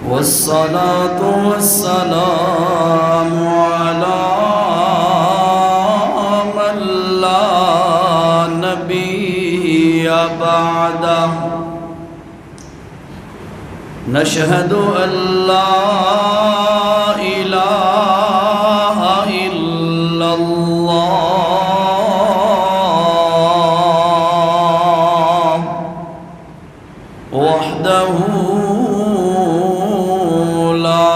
والصلاة والسلام على من لا نبي بعده نشهد أن لا إله إلا الله وحده لا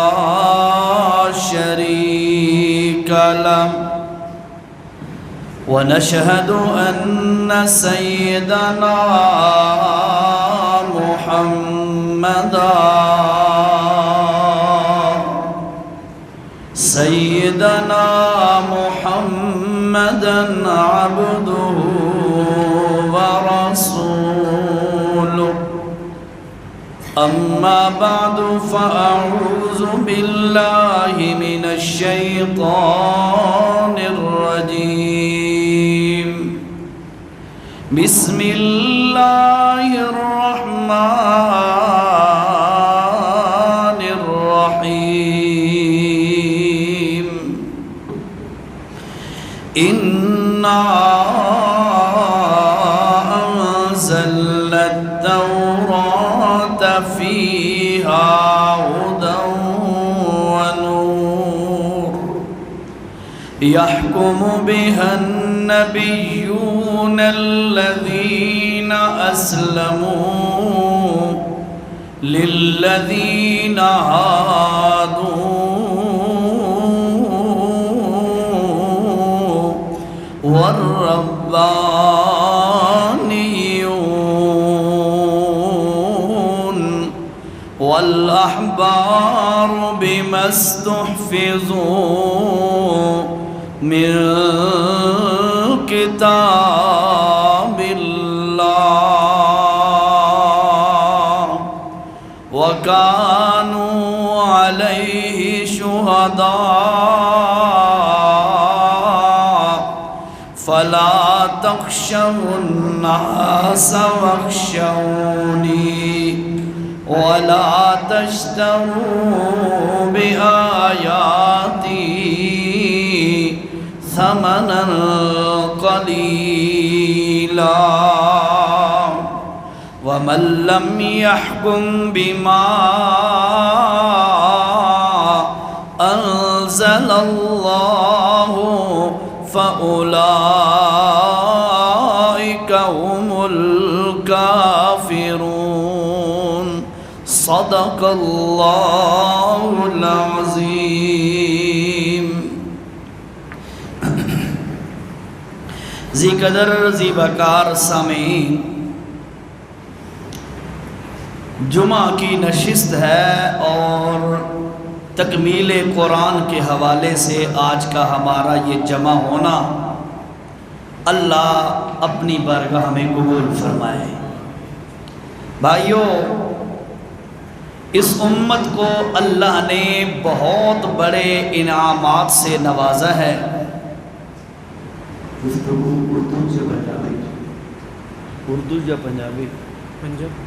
شريك له ونشهد أن سيدنا محمدا عبده ورسوله أما بعد فأعوذ بالله من الشيطان الرجيم بسم الله الرحمن الرحيم إنا أنزلنا التوراة فيها هدى ونور يحكم بها النبيون الذين أسلموا للذين هادوا والربانيون والأحبار بما استحفظوا من كتاب الله وكانوا عليه شهداء فلا تخشوا الناس واخشوني ولا تشتروا بآياتي ثمنا قليلا ومن لم يحكم بما أنزل الله فأولئك هم الكافرون صدق الله العظيم ذی قدر ذی وقار سامعین، جمعہ کی نشست ہے اور تکمیل قرآن کے حوالے سے آج کا ہمارا یہ جمع ہونا اللہ اپنی بارگاہ میں قبول فرمائے۔ بھائیو، اس امت کو اللہ نے بہت بڑے انعامات سے نوازا ہے۔ اردو سے پنجابی، اردو یا پنجابی؟ پنجابی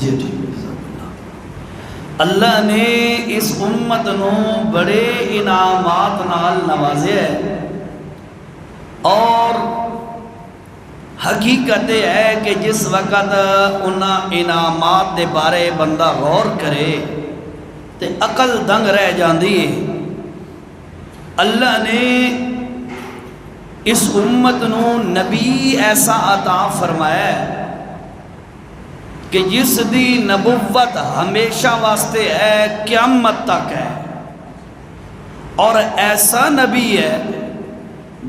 جی ٹھیک ہے۔ اللہ نے اس امت نو بڑے انعامات نال نوازے ہے، اور حقیقت ہے کہ جس وقت انہاں انعامات دے بارے بندہ غور کرے تے عقل دنگ رہ جاندی ہے۔ اللہ نے اس امت نو نبی ایسا عطا فرمایا ہے کہ جس دی نبوت ہمیشہ واسطے ہے، قیامت تک ہے، اور ایسا نبی ہے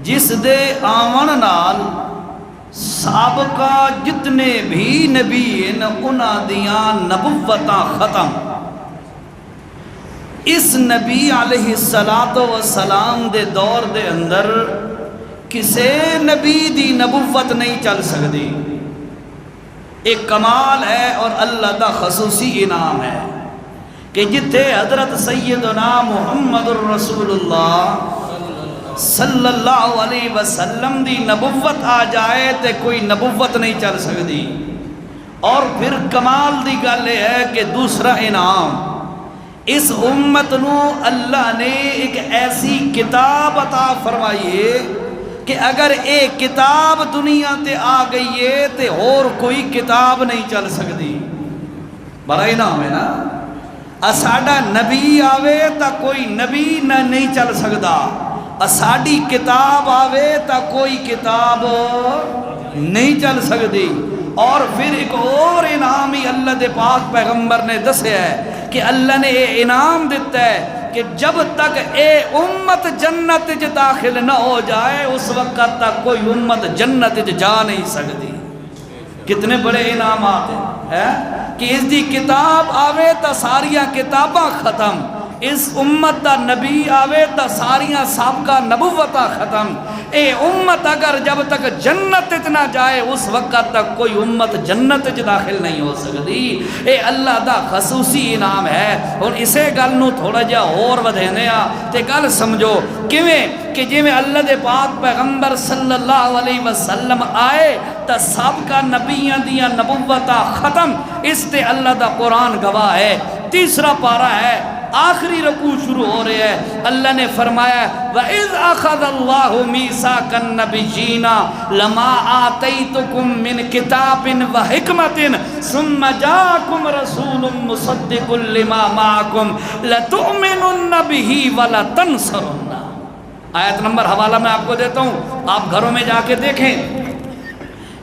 جس دے آون نال سابقہ جتنے بھی نبی ہیں انہاں دیاں نبوتاں ختم۔ اس نبی علیہ السلام دے دور دے اندر کسے نبی دی نبوت نہیں چل سکتی۔ ایک کمال ہے اور اللہ دا خصوصی انعام ہے کہ جتھے حضرت سیدنا محمد الرسول اللہ صلی اللہ علیہ وسلم دی نبوت آ جائے تے کوئی نبوت نہیں چل سکتی۔ اور پھر کمال دی گل ہے کہ دوسرا انعام، اس امت نو اللہ نے ایک ایسی کتاب عطا فرمائیے کہ اگر ایک کتاب دنیا تے آ گئی ہے تے اور کوئی کتاب نہیں چل سکتی۔ بڑا انعام ہے نا، ساڈا نبی آوے تا کوئی نبی نہیں چل سکتا، ساڈی کتاب آوے تا کوئی کتاب نہیں چل سکتی۔ اور پھر ایک اور انعام ہی اللہ دے پاک پیغمبر نے دسیا ہے کہ اللہ نے یہ انعام دیتا ہے کہ جب تک اے امت جنت وچ داخل نہ ہو جائے اس وقت تک کوئی امت جنت وچ جا نہیں سکتی۔ کتنے بڑے انعامات ہیں کہ اس دی کتاب آوے تا ساریاں کتاباں ختم، اس امت دا نبی آوے تا ساریاں سابقہ نبوتاں ختم۔ اے امت اگر جب تک جنت نہ جائے اس وقت تک کوئی امت جنت داخل نہیں ہو سکتی۔ اے اللہ دا خصوصی انعام ہے۔ اور اسے گل نو تھوڑا جا اور ودھینے تے گل سمجھو کیویں کہ جی میں اللہ دے پاک پیغمبر صلی اللہ علیہ وسلم آئے تا سابقہ نبیاں دیاں نبوتاں ختم، اس تے اللہ دا قرآن گواہ ہے۔ تیسرا پارہ ہے، آخری رکوع شروع ہو رہے ہیں، اللہ نے فرمایا وَإِذْ أَخَذَ اللَّهُ مِيثَاقَ النَّبِيِّينَ لَمَا آتَيْتُكُم مِّن كِتَابٍ وَحِكْمَةٍ ثُمَّ جَاءَكُمْ رَسُولٌ مُصَدِّقٌ لِّمَا مَعَكُمْ لَتُؤْمِنُنَّ بِهِ وَلَتَنصُرُنَّهُ۔ آیت نمبر حوالہ میں آپ کو دیتا ہوں، آپ گھروں میں جا کے دیکھیں،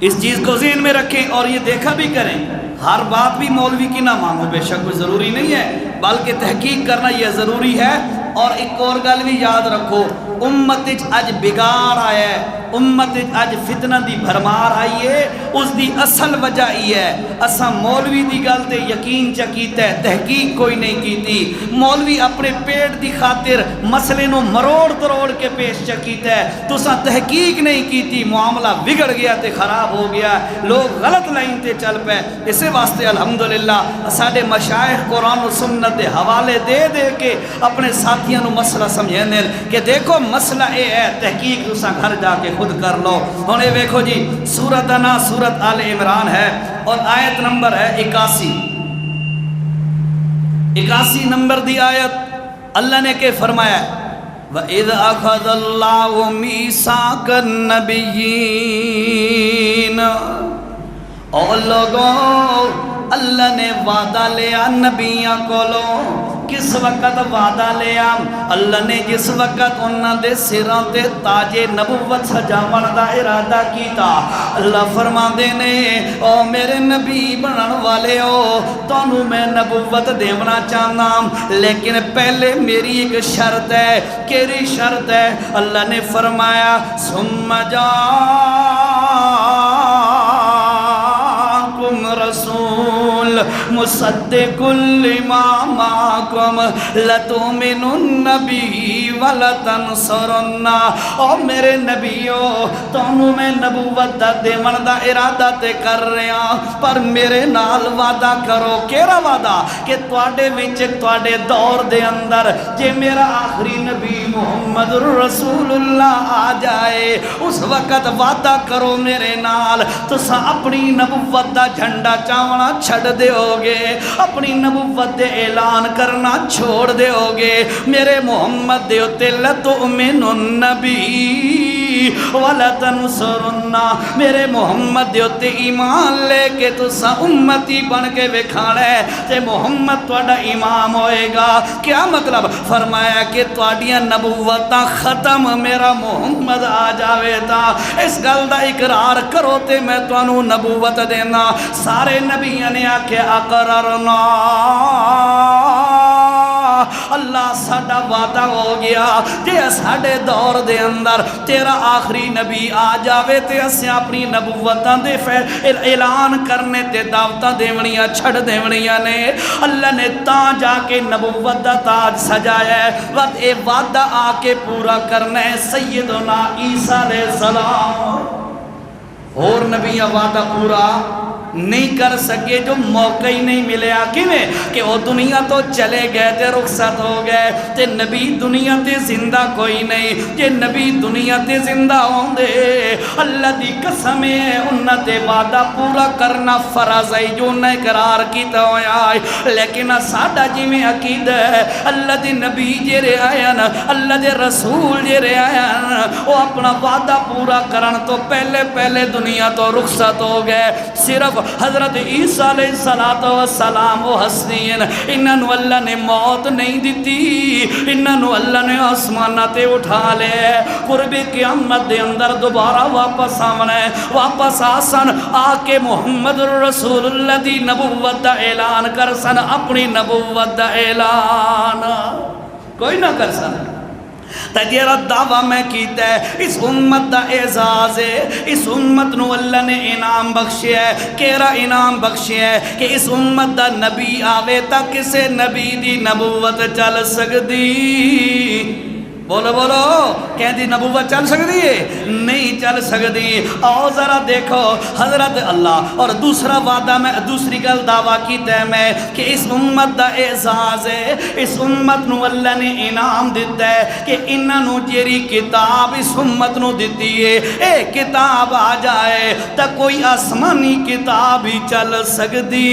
اس چیز کو ذہن میں رکھیں اور یہ دیکھا بھی کریں۔ ہر بات بھی مولوی کی نہ مانو، بے شک کوئی ضروری نہیں ہے، بلکہ تحقیق کرنا یہ ضروری ہے۔ اور ایک اور گل بھی یاد رکھو، امت اج بگاڑ آیا ہے، امت اج فتنہ دی بھرمار آئی ہے، اس دی اصل وجہ یہ ہے اساں مولوی دی گل تے یقین چا کیتا ہے، تحقیق کوئی نہیں کیتی۔ مولوی اپنے پیٹ دی خاطر مسئلے نو مروڑ تروڑ کے پیش چا کیتا ہے، تو ساں تحقیق نہیں کیتی، معاملہ بگڑ گیا تے خراب ہو گیا، لوگ غلط لائن تے چل پے۔ اسے واسطے الحمدللہ ساڈے مشائخ قرآن و سنت دے حوالے دے دے کے اپنے ساتھیاں نو مسئلہ سمجھاندے کہ دیکھو مسئلہ اے ہے، تحقیق تساں گھر جا کے خود کر لو۔ ہن اے ویکھو جی، سورۃ نا سورۃ آل عمران ہے اور آیت نمبر ہے 81، 81 نمبر دی آیت اللہ نے کہ فرمایا وَإِذْ أَخَذَ اللَّهُ مِيثَاقَ النَّبِيِّينَ، اور لوگوں اللہ نے وعدہ لیا نبیاں کولو۔ کس وقت وعدہ لیا؟ اللہ نے جس وقت انہاں دے سراں تے تاج نبوت سجاون دا ارادہ کیتا، اللہ فرماندے نے او میرے نبی بنن والے ہو، تانوں میں نبوت دیونا چاہنا، لیکن پہلے میری ایک شرط ہے۔ کیڑی شرط ہے؟ اللہ نے فرمایا ثم رسول مصدق لما معكم لتؤمنن به ولتنصرن۔ او میرے نبیو، تانوں میں نبوت دا دیون دا ارادہ تے کر رہا، پر میرے نال وعدہ کرو۔ کیڑا وعدہ؟ کہ تواڈے وچ تواڈے دور دے اندر جے میرا آخری نبی محمد رسول اللہ آ جائے، اس وقت وعدہ کرو میرے نال تساں اپنی نبوت دا جھنڈا چاونا چھڑ دے ہوگے، اپنی نبوت دے اعلان کرنا چھوڑ دے ہوگے۔ میرے محمد دے اتے لتؤمنن بی وَلَتَنْصُرُنَّ، میرے محمد دے اتے ایمان لے کے تسا امتی بن کے وکھانا ہے تے محمد تواڈا امام ہوئے گا۔ کیا مطلب؟ فرمایا کہ تواڈیاں نبوتاں ختم، میرا محمد آ جاوے تا اس گل دا اقرار کرو تے میں تانوں نبوت دینا۔ سارے نبیاں نے آکھے اقررنا، اللہ ساڈا وعدہ ہو گیا جے ساڈے دور دے اندر تیرا آخری نبی آ جاوے تے اسیں اپنی نبوتاں دے اعلان کرنے تے دعوتاں دیونیاں چھڑ دیونیاں نے۔ اللہ نے تاں جا کے نبوت دا تاج سجایا ہے، وقت اے وعدہ آ کے پورا کرنا ہے سیدنا عیسیٰ علیہ السلام۔ اور نبیاں وعدہ پورا نہیں کر سکے جو موقع ہی نہیں ملے کیویں کہ وہ دنیا تو چلے گئے تے رخصت ہو گئے تے نبی دنیا تے زندہ کوئی نہیں کہ نبی دنیا تے زندہ ہوں دے اللہ دی قسم ہے انہاں تے وعدہ پورا کرنا فرض ہے جو انہیں قرار کیتا ہویا ہے لیکن ساڈا جویں عقیدہ ہے اللہ دے نبی جڑے آیا نا اللہ دے رسول جڑے آیا نا وہ اپنا وعدہ پورا کرن تو پہلے دنیا تو رخصت ہو گئے صرف حضرت عیسیٰ علیہ السلام وہ ہستین انہوں اللہ نے موت نہیں دیتی انہوں اللہ نے آسمانہ تے اٹھا لے قرب قیامت دے اندر دوبارہ واپس آمنے واپس آسن آکے محمد رسول اللہ دی نبوت دا اعلان کر سن اپنی نبوت دا اعلان کوئی نہ کر سن تجیرہ دعویٰ میں کیتا ہے اس امت دا اعزاز ہے اس امت نو اللہ نے انعام بخشیا ہے کیرا انعام بخشیا ہے کہ اس امت دا نبی آوے تا کسے نبی دی نبوت چل سکدی بولو بولو کہہ دی نبوت چل سکتی ہے نہیں چل سکتی آؤ ذرا دیکھو حضرت اللہ اور دوسرا وعدہ میں دوسری گل دعویٰ کیتا ہے میں کہ اس امت دا اعزاز ہے اس امت نو اللہ نے انعام دیتا ہے کہ انہوں جیری کتاب اس امت نو دیتی ہے اے کتاب آ جائے تا کوئی آسمانی کتاب ہی چل سکتی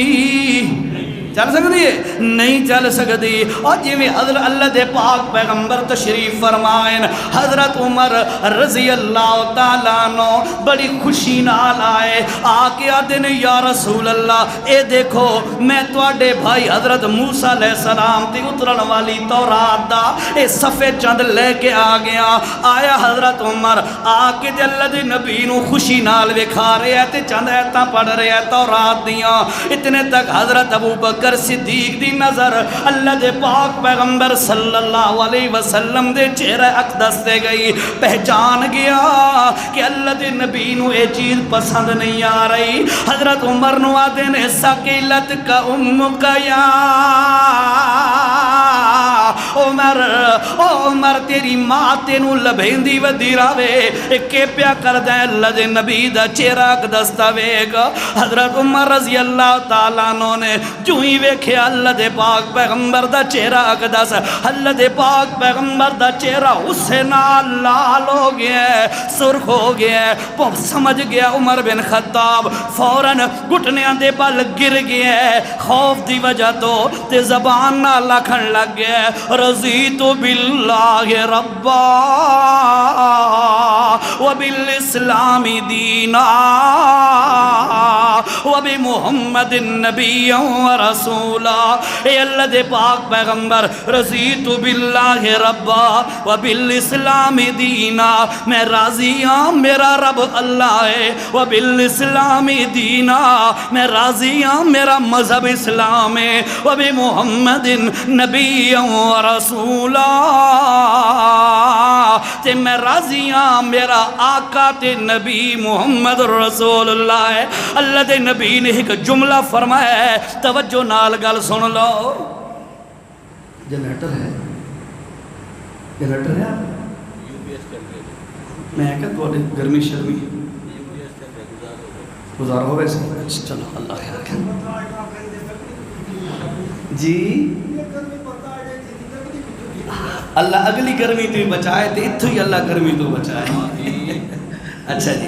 چل سکتی ہے نہیں چل سکتی اور جویں حضرت اللہ دے پاک پیغمبر تشریف فرمائن حضرت عمر رضی اللہ تعالیٰ عنہ بڑی خوشی نال آئے آکے آتے نے یا رسول اللہ اے دیکھو میں تواڈے بھائی حضرت موسیٰ علیہ السلام تے اترن والی تورات دا اے صفحے چند لے کے آ گیا آیا حضرت عمر آکے تے اللہ دے نبی نو خوشی نال وکھا رہے ہیں تے چند ایتاں پڑھ رہے ہیں تورات دیاں اتنے تک حضرت ابو بکر صدیق دی نظر اللہ دے پاک پیغمبر صلی اللہ علیہ وسلم دے چہرہ اقدس دے گئی پہچان گیا کہ اللہ دے نبی نو اے چیز پسند نہیں آ رہی حضرت عمر نو آدھے نے سکیلت کا امکا یا عمر تیری ماں تینو لبھیندی و دیراوے کے پیا کر دیں اللہ دے نبی دا چہرہ اقدس دا ویگ حضرت عمر رضی اللہ تعالیٰ عنہ نے جو ہی ویکھے اللہ دے پاک پیغمبر دا چہرہ اقدس اللہ دے پاک پیغمبر دا چہرہ اس سے نال لال ہو گیا ہے سرخ ہو گیا ہے سمجھ گیا عمر بن خطاب فوراً گھٹنیاں دے پل گر گیا ہے خوف دی وجہ تو تے زبان نہ لکھن لگ گیا ہے رضیت باللہ ربا وبالاسلام دینا وبمحمد النبی ورسولا اے اللہ دے پاک پیغمبر رضیت باللہ ربا وبالاسلام دینا میں راضی ہوں میرا رب اللہ ہے وبالاسلام دینا میں راضی ہوں میرا مذہب اسلام ہے وبمحمد نبی ورسولا تے میں راضی ہوں میرا آقا تے نبی محمد رسول اللہ ہے اللہ دے نبی نے ایک جملہ فرمایا ہے توجہ نال گل سن لو جنریٹر ہے جنریٹر ہے میں کہتا ہوں گرمی شرمی گزار ہو ویسے چلو اللہ خیر کر جی اللہ اگلی گرمی تو بچائے تو اتھو ہی اللہ گرمی تو بچائے اچھا جی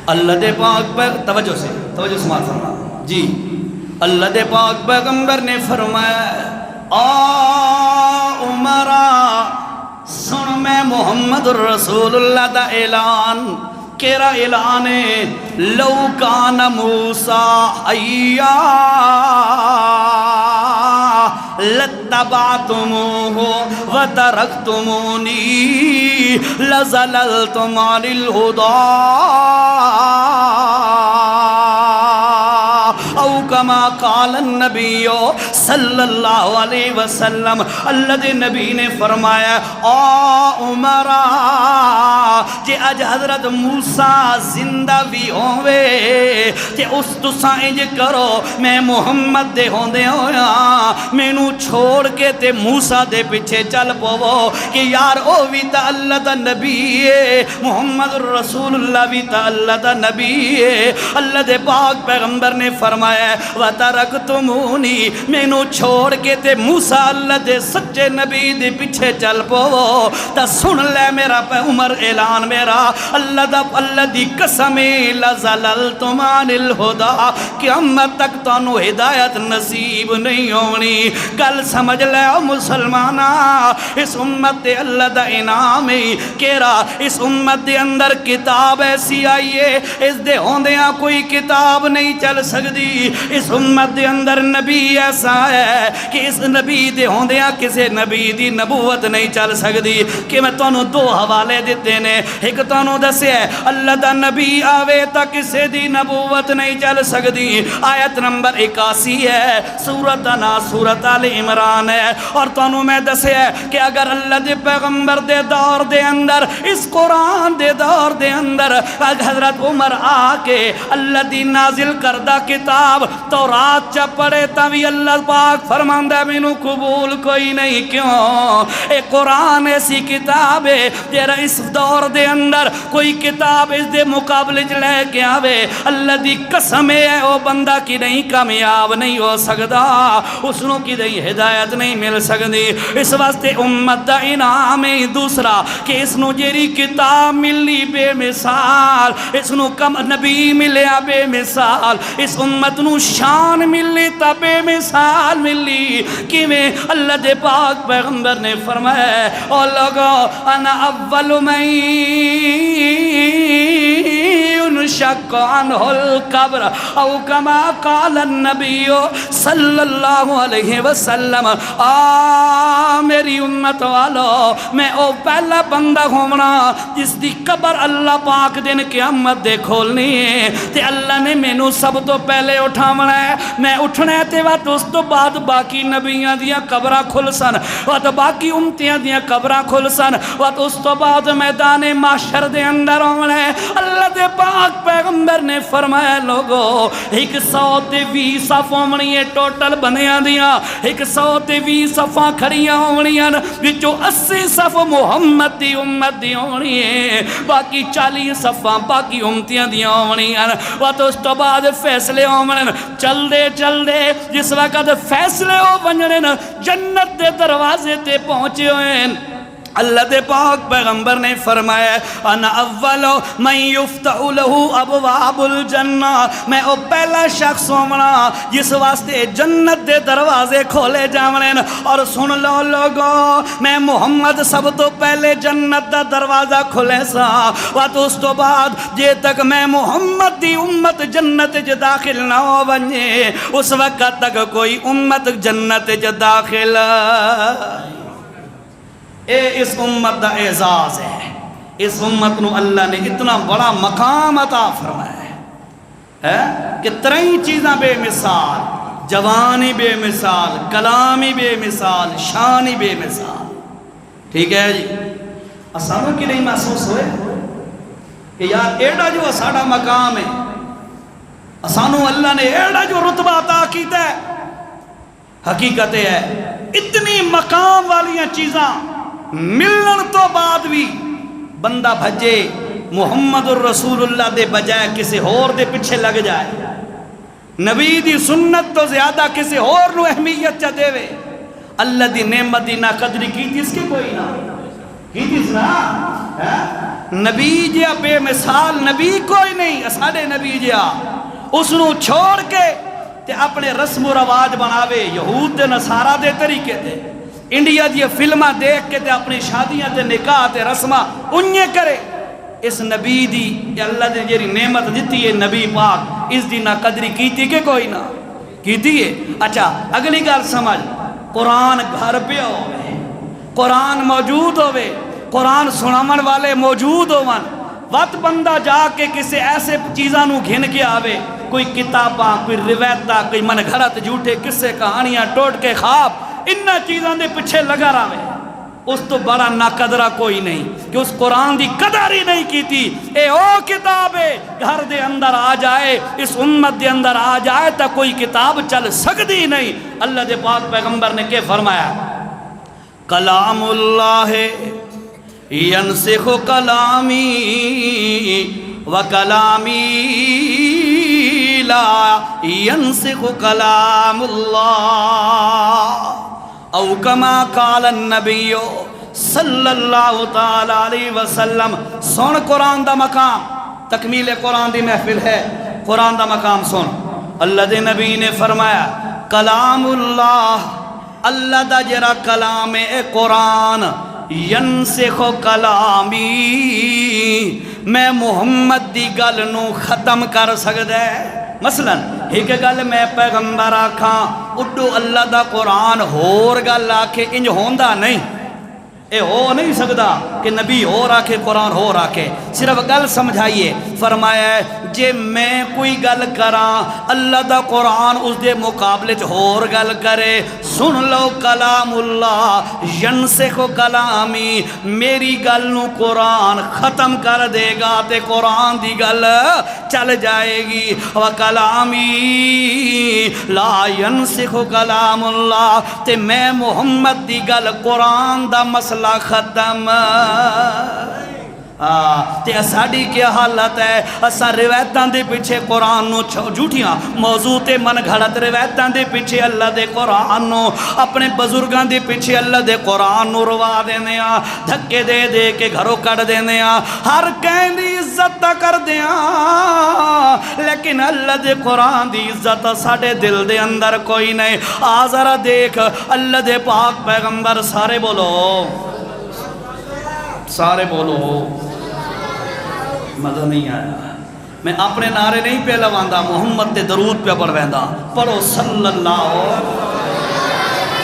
اللہ دے پاک توجہ سماعت فرما جی اللہ دے پاک پیغمبر نے فرمایا عمرہ سن میں محمد رسول اللہ دا اعلان کیرا اعلان ہے لو کان موسیٰ حیا لَتَّبَعْتُمُوهُ وَتَرَكْتُمُونِي لَزَلَلْتُمْ عَنِ الْهُدَىٰ کما قال النبی صلی اللہ علیہ وسلم، اللہ دے نبی نے فرمایا او عمر جے اج حضرت موسیٰ زندہ بھی ہوئے تے اس تساں انج کرو میں محمد دے ہوندے ہویا مینوں چھوڑ کے تے موسیٰ دے پیچھے چل پوو کہ یار او بھی تا اللہ دا نبی ہے، محمد رسول اللہ بھی تا اللہ دا نبی ہے۔ اللہ دے پاک پیغمبر نے فرمایا وَتَرَكْتُمُونِي مینوں چھوڑ کے تے موسیٰ اللہ دے سچے نبی دے پیچھے چل پوو تا سن لے میرا عمر اعلان میرا اللہ دی قسم لَزَلَلْتُمْ عَنِ الْهُدَىٰ قیامت تک تانوں ہدایت نصیب نہیں ہونی۔ گل سمجھ لے او مسلمانہ، اس امت دے اللہ دا انعام ہے کیرا اس امت دے اندر کتاب ایسی آئی ہے اس دے ہوندیاں کوئی کتاب نہیں چل سکتی۔ اس امت دے اندر نبی ایسا ہے کہ اس نبی دے ہوندیاں کسے نبی دی نبوت نہیں چل سکتی۔ کہ میں تانوں دو حوالے دیتے نے، ایک تانوں دسے اللہ دا نبی آوے تا کسے دی نبوت نہیں چل سکتی۔ آیت نمبر 81 ہے سورت سورت آل عمران ہے، اور تانوں میں دسے کہ اگر اللہ دے پیغمبر دے دور دے اندر اس قرآن دے دور دے اندر حضرت عمر آ کے اللہ دی نازل کردہ کتاب تورات چا پڑے تاوی اللہ پاک فرماندہ مینوں قبول کوئی نہیں۔ کیوں؟ اے قرآن ایسی کتاب ہے جیرا اس دور دے اندر کوئی کتاب اس دے مقابلے لے کے آوے اللہ دی قسم ہے او بندہ کی نہیں کامیاب نہیں ہو سکتا، اس نو کی نہیں ہدایت نہیں مل سکتی۔ اس واسطے امت دا انعام ہے دوسرا کہ اس نو جیری کتاب ملی بے مثال، اس نو کم نبی ملیا بے مثال، اس امت نو شان ملی تا بے مثال ملی۔ کیویں؟ اللہ دے پاک پیغمبر نے فرمایا او لوگو انا اول من ينشق عنه القبر او کما قال النبی صلی اللہ علیہ وسلم۔ میری امت والو میں او پہلا بندہ ہونا جس دی قبر اللہ پاک دن قیامت دے کھولنی ہے تے اللہ نے مینوں سب تو پہلے اٹھاونا ہے، میں اٹھنا ہے تے وقت اس تو بعد باقی نبیاں دیاں قبراں کھل سن، وقت باقی امتیاں دیاں قبراں کھل سن، وقت اس تو بعد میدان محشر دے اندر ہونا ہے۔ اللہ دے پاک پیغمبر نے فرمایا لوگو 120 صف ہونی ہے ٹوٹل بنیاں دیاں، 120 صفاں کھڑیاں ہونیاں وچوں 80 صف محمد دی امت دی ہونی ہے، باقی 40 صفاں باقی امتیاں دیاں ہونیاں۔ وقت اس تو بعد فیصلے ہونن، چل دے جس وقت فیصلے ہو ونجن جنت دے دروازے تے پہنچے ہوئے اللہ دے پاک پیغمبر نے فرمایا انا اول من یفتح له ابواب الجنہ، میں او پہلا شخص ہونا جس واسطے جنت دے دروازے کھولے جاونے۔ اور سن لو لوگو میں محمد سب تو پہلے جنت دا دروازہ کھلے سا، وقت اس تو بعد جے تک میں محمد دی امت جنت جے داخل نہ ہو بنجے اس وقت تک کوئی امت جنت جے داخل۔ اے اس امت دا اعزاز ہے، اس امت نو اللہ نے اتنا بڑا مقام عطا فرمایا ہے کہ 3 چیزاں بے مثال، جوانی بے مثال، کلامی بے مثال، شانی بے مثال۔ ٹھیک ہے جی، اسانوں کی نہیں محسوس ہوئے کہ یار ایڈا جو ساڑا مقام ہے، اسانوں اللہ نے ایڈا جو رتبہ عطا کیتا ہے، حقیقت ہے اتنی مقام والیاں چیزاں ملن تو بعد بھی بندہ بھجے محمد الرسول اللہ دے بجائے کسی اور دے پیچھے لگ جائے، نبی دی سنت تو زیادہ کسی اور نو اہمیت چا دے وے۔ اللہ دی نعمت دی نا قدری کی تیس کے کوئی نا کی تیس نا نبی جیا بے مثال نبی کوئی نہیں، اساڑے نبی جیا اس نو چھوڑ کے تے اپنے رسم و رواج بناوے یہود دے نصارہ دے طریقے دے، انڈیا دی فلمہ دیکھ کے تے اپنی شادیاں تے نکاح تے رسمہ انہیں کرے۔ اس نبی دی اللہ دے جیری نعمت دیتی ہے نبی پاک اس دی نا قدری کیتی کہ کوئی نہ کیتی ہے۔ اچھا اگلی گال سمجھ، قرآن گھر پہ ہوئے، قرآن موجود ہوئے، قرآن سنامن والے موجود ہوئے، وقت بندہ جا کے کسی ایسے چیزاں نو گھن کے آوے کوئی کتاباں، کوئی روایتاں، کوئی من گھڑت جھوٹے قصے کہانیاں ٹوٹ کے خواب انہاں چیزاں دے پیچھے لگا رہے، اس تو بڑا ناقدرہ کوئی نہیں کہ اس قرآن دی قدر ہی نہیں کی تھی۔ اے او کتاب ہے گھر دے اندر آ جائے، اس امت دے اندر آ جائے تا کوئی کتاب چل سکتی نہیں۔ اللہ دے پاک پیغمبر نے کیا فرمایا؟ کلام اللہ ینسخ کلامی وکلامی لا ینسخ کلام اللہ، او کما قال النبی صلی اللہ تعالی علیہ وسلم۔ سن قرآن دا مقام، تکمیل قرآن دی محفل ہے، قرآن دا مقام سن۔ اللہ دے نبی نے فرمایا کلام اللہ، اللہ دا جرا کلام اے قرآن، ینسخ کلامی، میں محمد دی گل نو ختم کر سکدا ہے۔ مثلا ایک گل میں پیغمبر آکھاں اڈو اللہ دا قرآن ہور گل آکھے انج ہوندا نہیں، اے ہو نہیں سکتا کہ نبی ہو راکھے قرآن ہو راکھے، صرف گل سمجھائیے۔ فرمایا ہے جے میں کوئی گل کراں اللہ دا قرآن اس دے مقابلے ہور گل کرے، سن لو کلام اللہ ینسخ کلامی، میری گل نو قرآن ختم کر دے گا تے قرآن دی گل چل جائے گی۔ وکلامی لا ینسخ کلام اللہ، تے میں محمد دی گل قرآن دا مسئلہ ختم۔ تے ساڑی کیا حالت ہے؟ اسا روایتاں دے پیچھے قرآن نو جھوٹیاں موضوع تے من گھڑت روایتاں دے پیچھے اللہ دے قرآن نو، اپنے بزرگاں دے پیچھے اللہ دے قرآن نو روا دینے آ، دھکے دے دے کے گھروں کڑ دینے آ، ہر کہیں دی عزت کر دیا، لیکن اللہ دے قرآن دی عزت ساڑے دل دے اندر کوئی نہیں۔ ذرا دیکھ اللہ دے پاک پیغمبر، سارے بولو، سارے بولو، مزہ نہیں آیا۔ میں اپنے نعرے نہیں پہ لواندا، محمد تے درود پہ پڑھویندا، پڑھو صلی اللہ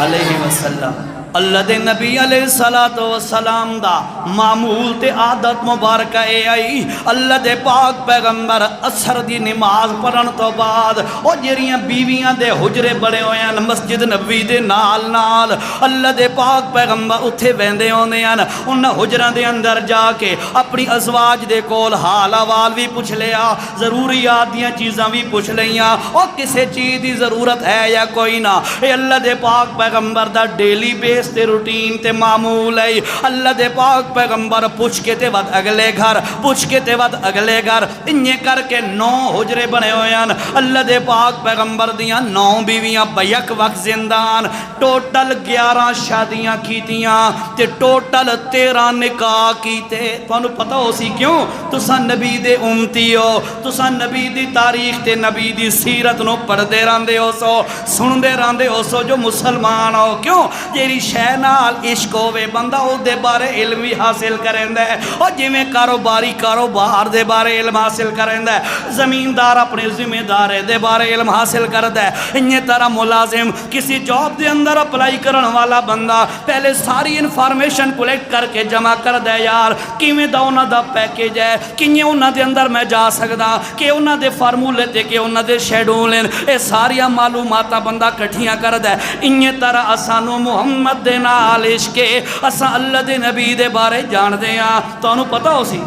علیہ وسلم۔ اللہ دے نبی علیہ السلام دا معمول تے عادت مبارکہ اے آئی، اللہ دے پاک پیغمبر اثر دی نماز پڑھن تو بعد او جریاں بیویاں دے حجرے بڑے ہوئے ہیں مسجد نبوی دے نال نال، اللہ دے پاک پیغمبر اتھے ویندے ہوندے ہیں، انہاں حجران دے اندر جا کے اپنی ازواج دے کول حال احوال بھی پوچھ لیا، ضروریات دیاں چیزاں بھی پوچھ لیاں، اور کسے چیز دی ضرورت ہے یا کوئی نہ۔ اے اللہ دے پاک پیغمبر دا ڈیلی بیس تے روٹین تے معمول ہے، اللہ دے پاک پیغمبر پوچھ کے تے ود اگلے گھر، پوچھ کے تے ود اگلے گھر، انہیں کر کے 9 حجرے بنے ہوئے ہیں۔ اللہ دے پاک پیغمبر دیاں 9 بیویاں بیک وقت زندان، ٹوٹل 11 شادیاں کیتیاں تے ٹوٹل 13 نکاح کیتے۔ تو انہوں پتہ ہو سی کیوں؟ تساں نبی دے امتی ہو، تساں نبی دی تاریخ تے نبی دی سیرت نو پڑھ دے راندے ہو سو، سن دے راندے ہو سو جو مسلمان ہو۔ کیوں؟ جیری شے نال عشق ہوے بندہ او دے بارے علم بھی حاصل کریندا ہے، اور جویں کاروبار دے بارے علم حاصل کریندا ہے، زمیندار اپنے ذمہ دار دے بارے علم حاصل کردا ہے، انہی طرح ملازم کسی جاب دے اندر اپلائی کرن والا بندہ پہلے ساری انفارمیشن کلیکٹ کر کے جمع کردا ہے، یار کیویں دا انہاں دا پیکیج ہے، کیویں انہاں دے اندر میں جا سکدا، کہ انہاں دے فارمولے تے کہ انہاں دے شیڈول ہیں، اے ساریاں معلومات بندہ کٹھیاں کردا ہے۔ انہی طرح اسانو محمد دے نال عشق اساں اللہ دے نبی دے بارے جان دے ہاں۔ تو انہوں پتہ ہو سی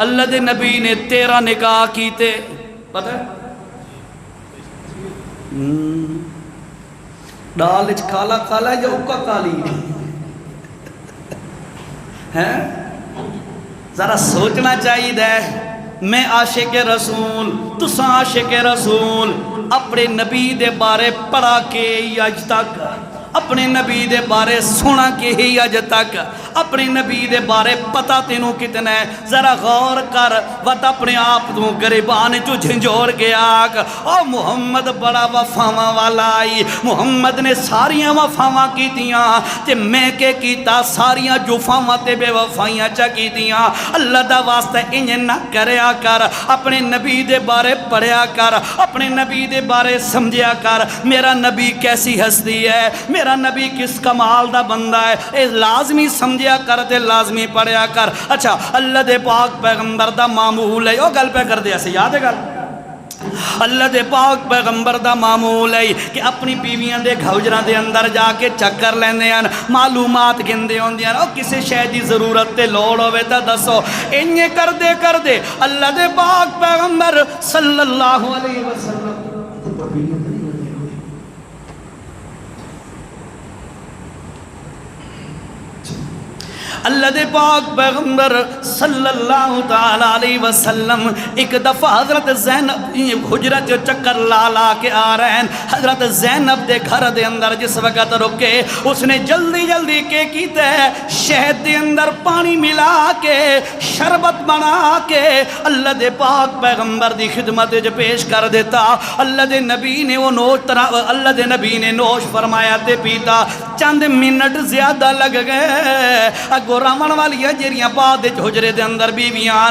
اللہ دے نبی نے 13 نکاح کیتے، پتہ ہے؟ ڈال اچ کالا کالا یا اکا کالی ہے؟ ذرا سوچنا چاہیے دے۔ میں عاشق رسول، تساں عاشق رسول، اپنے نبی دے بارے پڑھا کے اج تک، اپنے نبی دے بارے سنا کے ہی اج تک، اپنے نبی دے بارے پتہ تینوں کتنا ہے؟ ذرا غور کر، وقت اپنے آپ تو گریبان جو جھنجھوڑ کے آگ، او محمد بڑا وفاواں والا آئی، محمد نے ساریاں وفاواں کیتیاں، تے میں کے کیتا ساریاں جفاواں تے بے وفائیاں چا کیتیاں۔ اللہ دا واسطہ انہیں نہ کریا کر، اپنے نبی دے بارے پڑھیا کر، اپنے نبی دے بارے سمجھیا کر، میرا نبی کیسی ہستی ہے، میرا نبی کس کمال دا بندہ ہے، اے لازمی سمجھیا کر تے لازمی پڑھیا کر۔ اچھا اللہ دے پاک پیغمبر دا معمول ہے، او گل پہ کر دیا سے یاد ہے گل؟ اللہ دے پاک پیغمبر دا معمول ہے کہ اپنی بیویاں دے گھوجراں دے اندر جا کے چکر لیندے ہیں، معلومات گھندے ہوندے ہیں، اور کسی شے دی ضرورت تے لوڑ ہوے تے دسو۔ انہی کر دے اللہ دے پاک پیغمبر صلی اللہ علیہ وسلم اللہ دے پاک پیغمبر صلی اللہ تعالی علیہ وسلم ایک دفعہ حضرت زینب حجرت چکر لا کے آ رہے ہیں۔ حضرت زینب دے گھر دے اندر جس وقت رکے، اس نے جلدی کے کیتے شہد دے اندر پانی ملا کے شربت بنا کے اللہ دے پاک پیغمبر دی خدمت جو پیش کر دیتا۔ اللہ دے نبی نے وہ اللہ دے نبی نے نوش فرمایا تے پیتا۔ چند منٹ زیادہ لگ گئے، اگو رامن والی جیریاں بعد حجرے دے اندر بیویاں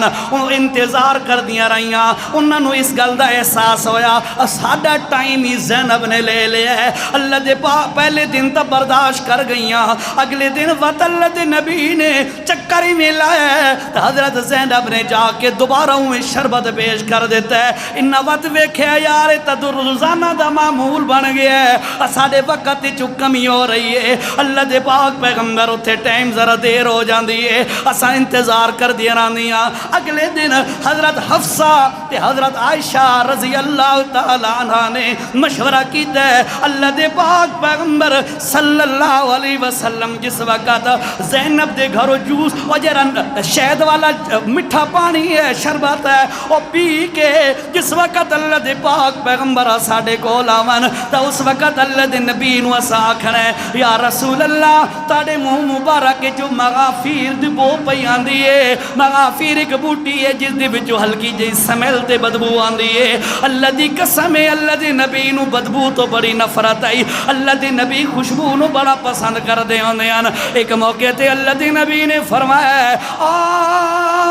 انتظار کر دیا رہیاں، انہوں نے اس گل دا احساس ہویا ساڈا ٹائم ہی زینب نے لے لیا ہے۔ اللہ دے پہلے دن تو برداشت کر گئیاں، اگلے دن وقت اللہ دے نبی نے چکر ہی ملا ہے تو حضرت زینب نے جا کے دوبارہ ہوئے شربت پیش کر دیتا ہے۔ انہا وقت ویکھیا یار تدر روزانہ دا معمول بن گیا ہے، ساڑے وقت چو کمی ہو رہی ہے۔ اللہ دے پاک پیغمبر اتھے ٹائم ذرا دیر ہو جاندی ہے، اساں انتظار کر دیا راندیاں۔ اگلے دن حضرت حفصہ تے حضرت عائشہ رضی اللہ تعالیٰ عنہ نے مشورہ کیتا ہے۔ اللہ دے پاک پیغمبر صلی اللہ علیہ وسلم جس وقت زینب دے گھرو جوس وجرن شہد والا مٹھا پانی ہے، شربت ہے، وہ پی کے جس وقت اللہ دے پاک پیغمبر ساڑے کو لاون تا اس وقت اللہ دے نبی نو اسا آکھنا ہے یا رسول اللہ تاڑے منہ مبارک جو مغافیر دی بو پئی آندی ہے، مغافیر ایک بوٹی ہے جس دی وچوں ہلکی جی سمیل تے بدبو آندی ہے۔ اللہ دی قسم ہے اللہ دے نبی نو بدبو تو بڑی نفرت آئی، اللہ دے نبی خوشبو نو بڑا پسند کر دے ہوندے ہیں۔ ایک موقع تے اللہ دے نبی نے فرمایا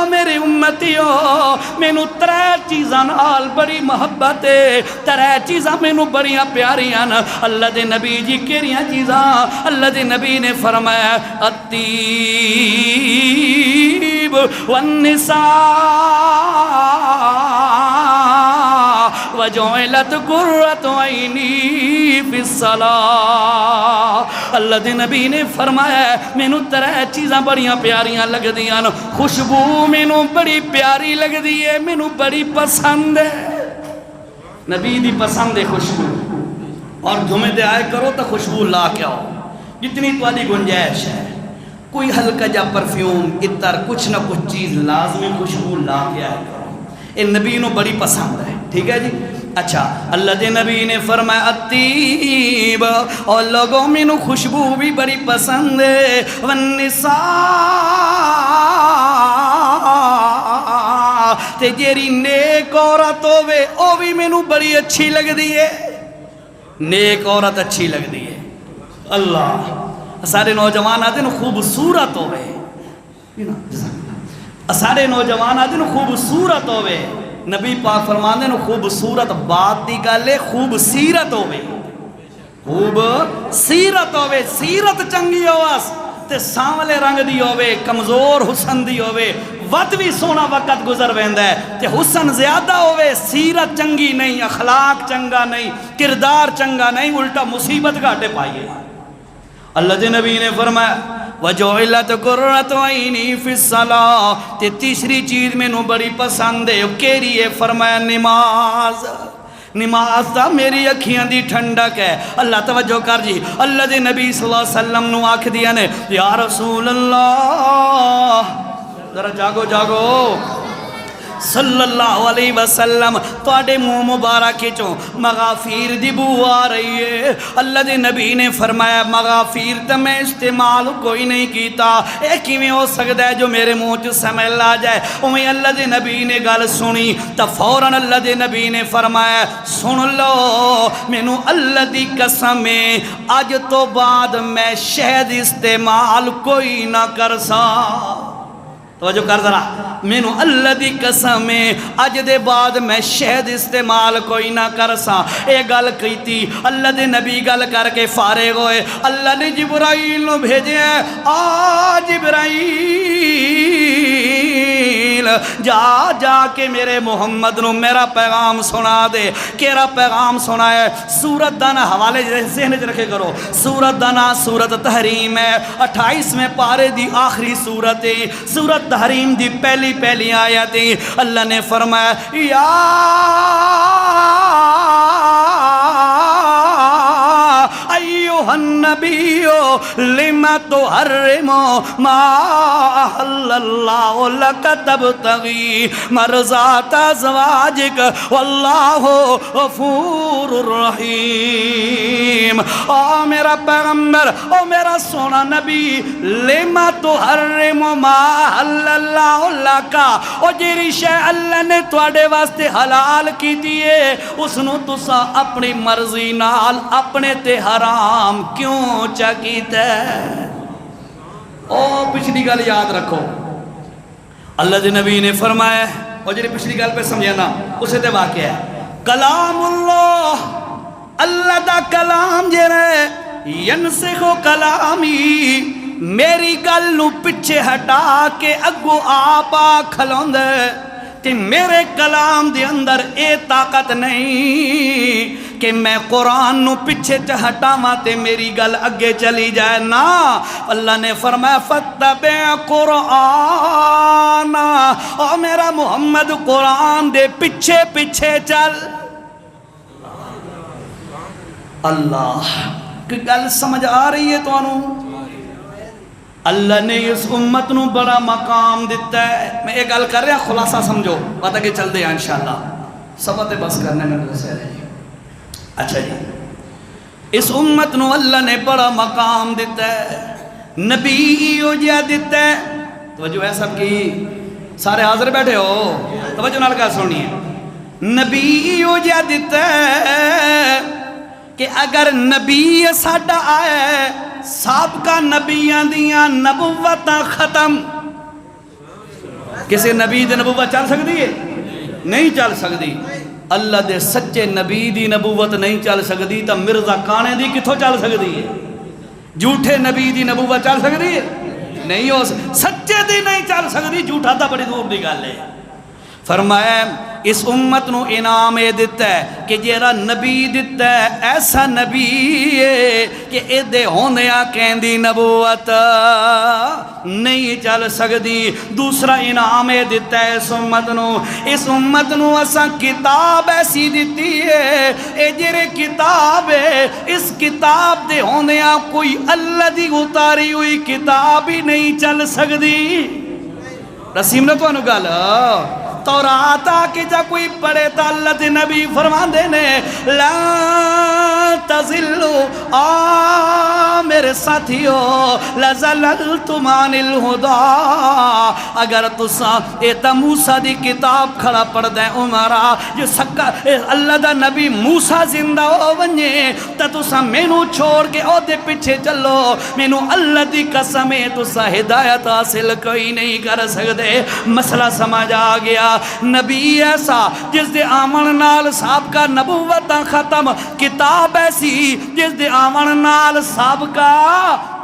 میرے امتیو مینو ترے چیزاں نال بڑی محبت ہے، ترے چیزاں مینو بڑیاں پیاریاں۔ اللہ دے نبی جی کیڑیاں چیزاں؟ اللہ دے نبی نے فرمایا الطیب والنساء وجعلت قرۃ عینی فی الصلاۃ۔ اللہ دے نبی نے فرمایا مینو ترے چیزاں بڑیاں پیاریاں لگ دیاں، خوشبو مینو بڑی پیاری لگ دی ہے، مینو بڑی پسند ہے۔ نبی دی پسند ہے خوشبو، اور جمعے دے آئے کرو تو خوشبو لا کے آؤ جتنی تواڈی گنجائش ہے، کوئی ہلکا جا پرفیوم عطر کچھ نہ کچھ چیز لازمی خوشبو لا کے آئے کرو، یہ نبی نو بڑی پسند ہے۔ ٹھیک ہے جی؟ اچھا اللہ دے نبی نے فرمایا الطیب، اور لوگوں میں نو خوشبو بھی بڑی پسند ہے، والنساء تے جیری نیک عورت ہوے او بھی میں نو بڑی اچھی لگ دی ہے، نیک عورت اچھی لگ دی ہے۔ اللہ سارے نوجوان آتے ہیں خوبصورت ہوئے، سارے نوجوان آتے ہیں خوبصورت ہوئے، نبی پاک فرماندے ہیں خوبصورت بات دی گالے خوب سیرت ہوئے، خوب سیرت ہوئے، سیرت چنگی ہوئے تے سانولے رنگ دی ہوئے، کمزور حسن دی ہوئے، وقت بھی سونا وقت گزر ویندہ ہے تے حسن زیادہ ہوئے، سیرت چنگی نہیں، اخلاق چنگا نہیں، کردار چنگا نہیں، الٹا مصیبت گھاٹے پائیے۔ اللہ دے نبی نے فرمایا وَجُعِلَتْ قُرَّةُ عَيْنِي فِي الصَّلَاةِ، تے تیسری چیز میں نو بڑی پسند ہے، کیری ہے؟ فرمایا نماز۔ نماز دا میری اکھیاں دی ٹھنڈک ہے۔ اللہ توجہ کر جی، اللہ دے نبی صلی اللہ علیہ وسلم نو آکھ دیا نے یا رسول اللہ، ذرا جاگو جاگو، صلی اللہ علیہ وسلم تواڈے منہ مبارک چوں مغافیر دی بو آ رہی ہے۔ اللہ دے نبی نے فرمایا مغافیر تے میں استعمال کوئی نہیں کیتا، اے کیویں ہو سکدا ہے جو میرے منہ چ سمیل آ جائے؟ اویں اللہ دے نبی نے گل سنی تا فوراً اللہ دے نبی نے فرمایا سن لو مینوں اللہ دی قسم ہے اج تو بعد میں شہد استعمال کوئی نہ کرساں۔ توجہ کر ذرا، مینوں اللہ دی قسم ہے اج دے بعد میں شہد استعمال کوئی نہ کرساں۔ اے گل کیتی اللہ دے نبی گل کر کے فارغ ہوئے، اللہ نے جبرائیل نو بھیجے آ جبرائیل جا جا کے میرے محمد نو میرا پیغام سنا دے. کیڑا پیغام سنا ہے؟ سورت دا نا حوالے ذہن وچ رکھے کرو. سورت دا نا سورت تحریم ہے، 28ویں پارے دی آخری سورت ہے. سورت تحریم دی پہلی آیت ہے. اللہ نے فرمایا یا ایوہ النبی لما تحرم ما احل اللہ لک تبتغی مرضات ازواجک واللہ غفور رحیم. او میرا پیغمبر، او میرا سونا نبی، لما تحرم ما احل اللہ لک، او جیری شے اللہ نے تواڈے واسطے حلال کی دیئے اس نو تسا اپنی مرضی نال اپنے تے حرام کیوں چاکیتا ہے؟ او پچھلی گل یاد رکھو. اللہ دے نبی نے فرمایا، اور جی پچھلی گل پہ سمجھانا اسے تے واقعہ ہے، کلام اللہ، اللہ دا کلام جرے ینسخو کلامی، میری گل نو پچھے ہٹا کے اگو آپا کھلون دے. تے میرے کلام دے اندر اے طاقت نہیں کہ میں قرآن نو پیچھے ہٹاواں تے میری گل اگے چلی جائے نا. اللہ نے فرمایا فتبع قرآن، او میرا محمد قرآن دے پیچھے پیچھے چل. اللہ کی گل سمجھ آ رہی ہے تو انہوں؟ اللہ نے اس امت نو بڑا مقام دیتا ہے. میں ایک گل کر رہا خلاصہ سمجھو پتہ کہ چل دے انشاءاللہ سبت بس کرنے میں دوسرے رہے. اچھا جی، اس امت نو اللہ نے بڑا مقام دیتا ہے، نبی اوجہ دیتا ہے. توجہ ہے سب کی، سارے حاضر بیٹھے ہو، توجہ نال گل سننی ہے. نبی اوجہ دیتا ہے کہ اگر نبی ساڈا آئے سابقہ نبیان دیاں نبوتاں ختم. کسی نبی دی نبوت چل سکتی ہے؟ نہیں چل سکتی. اللہ دے سچے نبی دی نبوت نہیں چل سکتی تو مرزا کانے دی کتھوں چل سکتی ہے؟ جھوٹے نبی دی نبوت چل سکتی ہے؟ نہیں ہو سچے دی نہیں چل سکتی، جھوٹا تا بڑی دور دی گل ہے. فرمایا اس امت نو انعام اے دیتا ہے کہ جیرا نبی دیتا ہے ایسا نبی ہے کہ اے دے ہوندیاں کہندی نبوت نہیں چل سکتی. دوسرا انعام اے دیتا ہے اس امت نو اساں کتاب ایسی دیتی ہے، اے جیرے کتاب ہے اس کتاب دے ہوندیاں کوئی اللہ دی اتاری ہوئی کتاب ہی نہیں چل سکتی. رسیم نے تو انہوں گل تورات آکے جا کوئی پڑھے تا اللہ دے نبی فرمان دینے لا تزلو میرے ساتھیو لزللتم عن الہدا. اگر تسا ایتا موسیٰ دی کتاب کھڑا پڑھ دیں عمرہ جو سکا اللہ دا نبی موسیٰ زندہ ہو ونجے تا تسا مینو چھوڑ کے او دے پیچھے چلو، مینو اللہ دی قسمیں تسا ہدایت حاصل کوئی نہیں کر سکتے. مسئلہ سمجھ آ گیا. نبی ایسا جس دے آمن نال سابقہ نبوتاں ختم، کتاب ایسی جس دے آمن نال سابقہ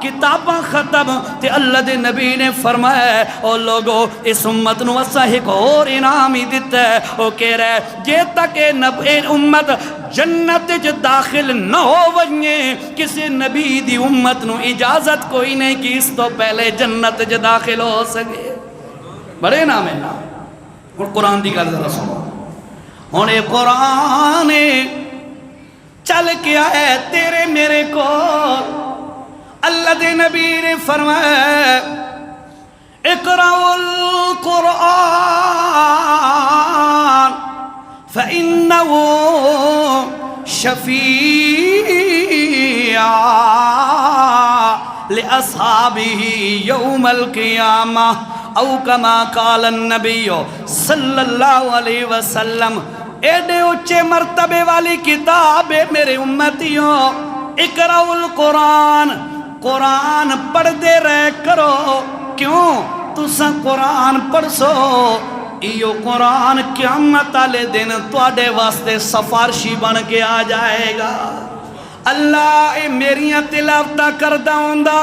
کتاباں ختم. تے اللہ دے نبی نے فرمایا او لوگو اس امت نو اسا ایک اور انعام ہی دیتا ہے. او کہہ رہا ہے جے تک اے امت جنت جو داخل نہ ہو ونجے کسی نبی دی امت نو اجازت کوئی نہیں کہ اس تو پہلے جنت جو داخل ہو سکے. بڑے نام ہے نا. اور قرآن دی گل ذرا سنو. ہن اے قرآن چل کے آئے تیرے میرے کو. اللہ دے نبی نے فرمایا اقرأوا القرآن فإنه شفيع لأصحابه يوم القيامة او کما قال النبی صلی اللہ علیہ وسلم. ایڈے اچھے مرتبے والی کتاب ہے میرے امتیوں. اقرأوا القرآن، قرآن پڑھ دے رہے کرو. کیوں؟ تسا قرآن پڑھ سو ایو قرآن قیامت والے دن تواڈے واسطے سفارشی بن کے آ جائے گا. اللہ اے میریاں تلاوتاں کردا ہوندا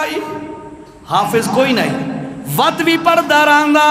حافظ کوئی نہیں، ود بھی پڑھدا رہندا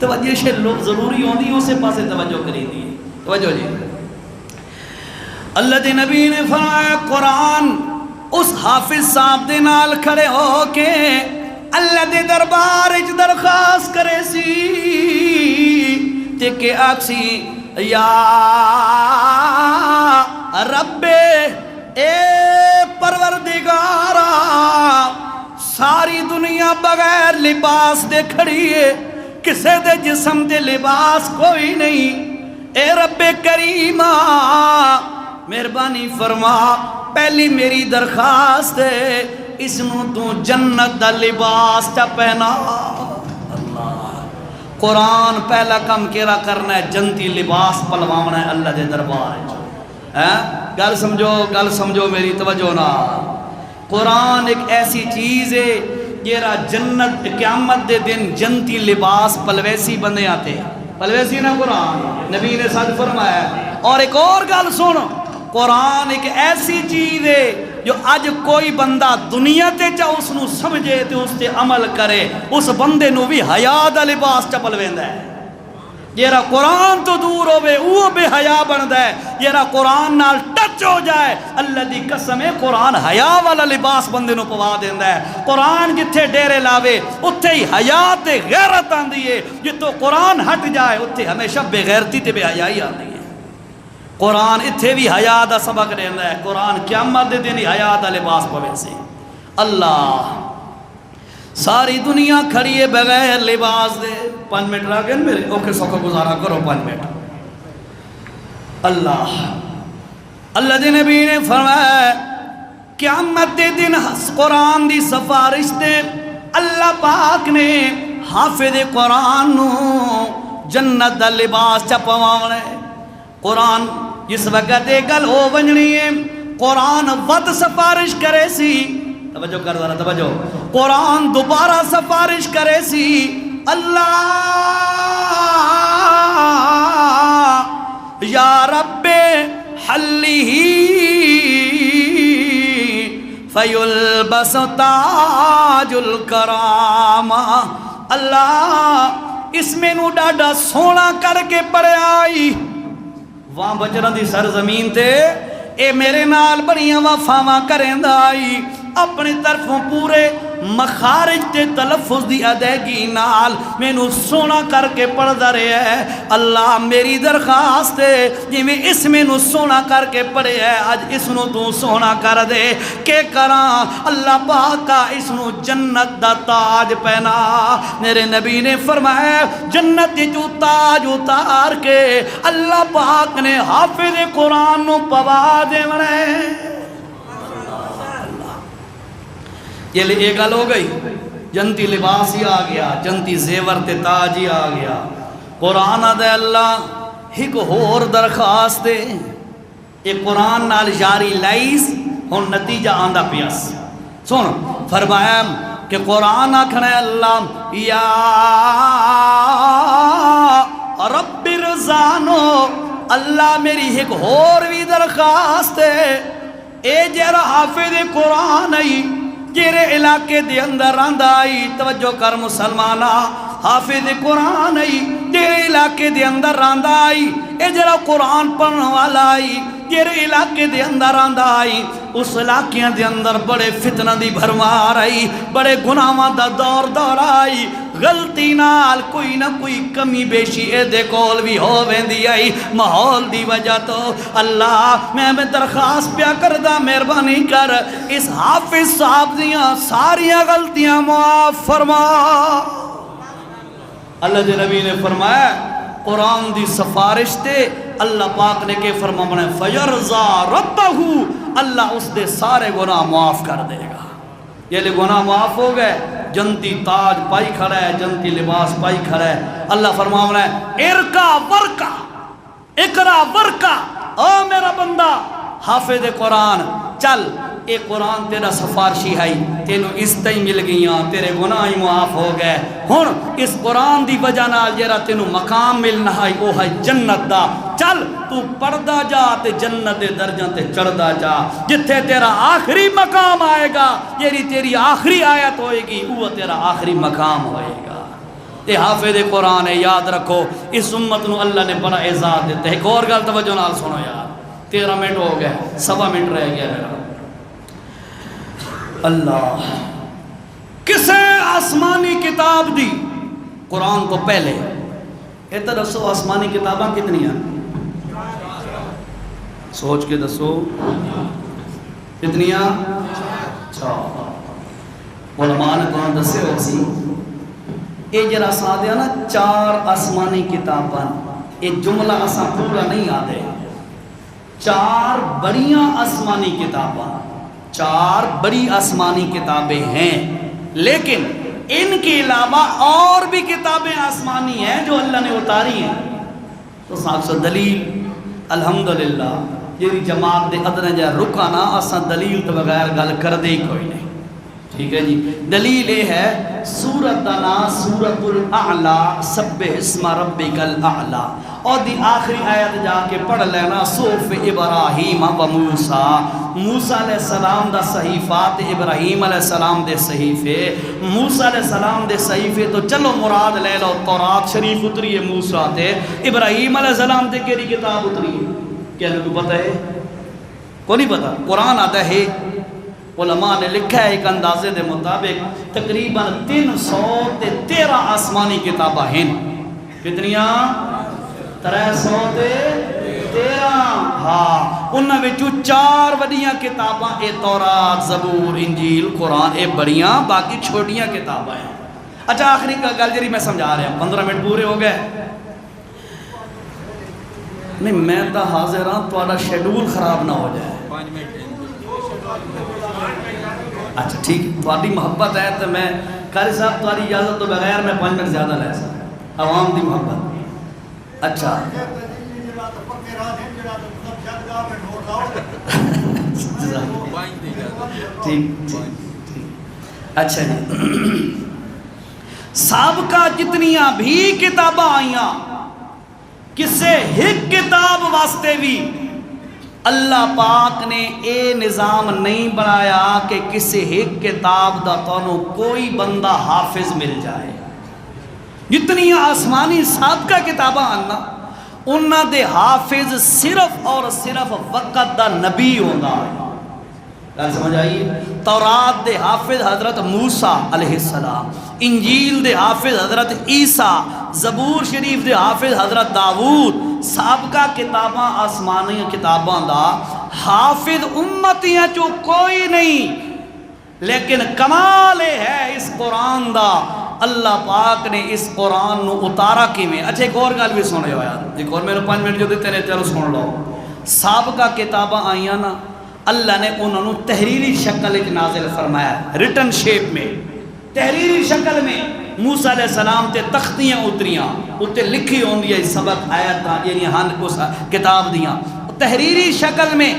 توجہ سے لوگ ضروری ہوندی اسے پاسے توجہ کری دی توجہ جی اللہ دے نبی نے فرمایا قرآن اس حافظ صاحب دے نال کھڑے ہو کے اللہ دے دربار اچ درخواست کرے سی تے کہ آکسی یا رب اے پروردگارا ساری دنیا بغیر لباس دے کھڑی ہے کسے دے جسم دے لباس کوئی نہیں اے رب کریمہ مہربانی فرما پہلی میری درخواست ہے اس نو تو جنت دا لباس چا پہنا اللہ قرآن پہلا کم کیرا کرنا ہے جنتی لباس پلوانا ہے اللہ دے دربار گل سمجھو میری توجہ نا قرآن ایک ایسی چیز ہے جیرا جنت قیامت دے دن جنتی لباس پلویسی بندے آتے پلویسی نا قرآن نبی نے ساتھ فرمایا اور ایک اور گل سنو قرآن ایک ایسی چیز ہے جو آج کوئی بندہ دنیا تے چاہ اس نو سمجھے تے اس تے عمل کرے اس بندے نو بھی حیا دا لباس چپل ویندا ہے جیرا قرآن تو دور ہوئے وہ بے حیا بندا ہے جیرا قرآن نال ٹچ ہو جائے اللہ دی قسم ہے قرآن حیا والا لباس بندے نو پوا دیندا ہے قرآن جتھے ڈیرے لاوے اتھے ہی حیا تے غیرت آندی ہے جتھوں قرآن ہٹ جائے اتھے ہمیشہ بے غیرتی تے بے حیائی آندی ہے قرآن اتھے بھی حیا دا سبق دیندا ہے قرآن قیامت دے دن حیا دا لباس پوے سی اللہ ساری دنیا کھڑی ہے بغیر لباس دے 5 منٹ رہ گئے میرے اوکے سوکھا گزارا کرو 5 منٹ اللہ دے نبی نے فرمایا قیامت دے دن قرآن دی سفارش دے اللہ پاک نے حافظ قرآن نو جنت دا لباس چپوانے قرآن جس وقت دے گل ہو ونجنی ہے قرآن ود سفارش کرے سی توجہ کر ذرا توجہ قرآن دوبارہ سفارش کرے سی اللہ یا رب حلیہی فیلبس تاج الکرامہ اللہ اس میں نو ڈاڈا سونا کر کے پڑے آئی وہاں بچران دی سرزمین تے اے میرے نال بڑیاں وفاواں کریں دائی اپنی طرفوں پورے مخارج تے تلفظ دی ادائیگی نال میں نو سونا کر کے پڑھ دا رہے ہے اللہ میری درخواست ہے جی میں اس میں نو سونا کر کے پڑھے ہے آج اس نو تو سونا کر دے کہ کران اللہ پاک کا اس نو جنت دا تاج پہنا میرے نبی نے فرمایا جنت جو تاج اتار کے اللہ پاک نے حافظ قرآن نو پوا دے منے یہ گل ہو گئی جنتی لباس ہی آ گیا جنتی زیور تے تاج ہی آ گیا قرآن دے اللہ ایک ہور درخواست دے ایک قرآن نال جاری لائیس ہون نتیجہ آندہ پیاس سن فرمایا کہ قرآن آکھنا ہے اللہ یا رب رضانو اللہ میری ایک ہور بھی درخواست ہے اے جیرا حافظ قرآن آئی جیرے علاقے دے اندر راندائی توجہ کر مسلمانہ حافظ قرآن آئی جیرے علاقے دے اندر راندائی اے جرا قرآن پڑھنے والا آئی جیرے علاقے دے اندر راندائی اس علاقیاں دے اندر بڑے فتنہ دی بھرمار آئی بڑے گناہاں دا دور آئی غلطی نال کوئی نہ کوئی کمی بیشی اے دے کول بھی ہو ویندی آئی ماحول دی وجہ تو اللہ میں درخواست پیا کردہ مہربانی کر اس حافظ صاحب دیاں ساریاں غلطیاں معاف فرما اللہ دے نبی نے فرمایا قرآن دی سفارش تے اللہ پاک نے کہ فرمانا ہے فیرزا ربہو اللہ اس دے سارے گناہ معاف کر دے گا یہ لئے گناہ معاف ہو گئے جنتی تاج پائی کھڑا ہے جنتی لباس پائی کھڑا ہے اللہ فرمانا ہے ارکا ورکا اقرا ورکا او میرا بندہ حافظ قرآن چل اے قرآن تیرا سفارشی ہے تینو عزتیں مل گئیاں تیرے گناہ معاف ہو گئے ہن اس قرآن دی وجہ نال جیرا تینو مقام ملنا ہے وہ ہے جنت دا چل تو پڑھدا جا تے جنت دے درجاں تے چڑھدا جا جتھے تیرا آخری مقام آئے گا تیری آخری آیت ہوئے گی وہ تیرا آخری مقام ہوئے گا یہ حافظ قرآن ہے، یاد رکھو اس امت نو اللہ نے بڑا اعزاز دیتا ہے۔ ایک اور گل توجہ نال سنو یار، 13 منٹ ہو گئے، 1.25 منٹ رہ گیا میرا۔ اللہ کسے آسمانی کتاب دی قرآن تو پہلے اتنا دسو آسمانی کتاباں کتنی ہیں؟ سوچ کے دسو کتنیاں؟ 4۔ علماء نے کہاں دسے ہو سی یہ جرا سادیا نا 4 آسمانی کتاباں، یہ جملہ اساں پورا نہیں آدھے، 4 بڑیاں آسمانی کتاباں، 4 بڑی آسمانی کتابیں ہیں، لیکن ان کے علاوہ اور بھی کتابیں آسمانی ہیں جو اللہ نے اتاری ہیں۔ تو صاحب سے دلیل الحمدللہ جیری جماعت دے ادنا جا رکانا اساں دلیل تو بغیر گل کر دے ہی کوئی نہیں، ٹھیک ہے جی۔ دلیل یہ ہے سورت نام سورت الاعلیٰ سبح اسم ربک الاعلیٰ، اور دی آخری آیت جا کے پڑھ لینا صحف ابراہیم و موسیٰ، موسیٰ علیہ السلام دا صحیفات، ابراہیم علیہ السلام دے صحیفے، موسیٰ علیہ السلام دے صحیفے تو چلو مراد لے لو تورات شریف اتری ہے موسیٰ تے، ابراہیم علیہ السلام تے کیری کتاب اتری ہے؟ کیا لوگ پتہ ہے؟ کو نہیں پتہ؟ قرآن آتا ہے، علماء نے لکھا ہے ایک اندازے دے مطابق تقریباً 313 آسمانی کتابہ ہیں۔ کتنیاں؟ 313۔ ہاں انہاں وچوں 4 وڈیاں کتاباں اے تورات، زبور، انجیل، قرآن، اے بڑیاں، باقی چھوٹیاں کتاباں ہیں۔ اچھا آخری گل جی میں سمجھا رہا ہوں، 15 منٹ پورے ہو گئے۔ نہیں میں تو حاضر ہاں تہاڈا شیڈول خراب نہ ہو جائے۔ اچھا ٹھیک، تہاڈی محبت ہے تو میں قاری صاحب تہاڈی اجازت تو بغیر میں 5 منٹ زیادہ لے سکتا، عوام دی محبت۔ اچھا ٹھیک اچھا جی۔ سابقہ جتنیاں بھی کتاباں آئیاں کسے ایک کتاب واسطے بھی اللہ پاک نے اے نظام نہیں بنایا کہ کسے ایک کتاب دا تانوں کوئی بندہ حافظ مل جائے۔ جتنی آسمانی سابقہ کتاباں آنا انہاں دے حافظ صرف اور صرف وقت دا نبی ہوندہ ہے۔ کیا سمجھ آئیے؟ تورات دے حافظ حضرت موسیٰ علیہ السلام، انجیل دے حافظ حضرت عیسیٰ، زبور شریف دے حافظ حضرت داؤد۔ سابقہ کتاباں آسمانی کتاباں دا حافظ امتیاں چو کوئی نہیں، لیکن کمال ہے اس قرآن دا اللہ پاک نے اس قرآن نو اتارا کی میں۔ اچھا ایک اور گل بھی سنے ہو یار، ایک اور میرے 5 منٹ جو دیتے ہیں چلو سن لو۔ سابقہ کتاباں آئیاں نا اللہ نے انہوں نے تحریری شکل ایک نازل فرمایا، ریٹن شیپ میں، تحریری شکل میں۔ موسیٰ علیہ السلام تے تختیاں اتریاں، اتے لکھی ہوندی ہے سبق آیت یعنی ہن اس کتاب دیاں، تحریری شکل میں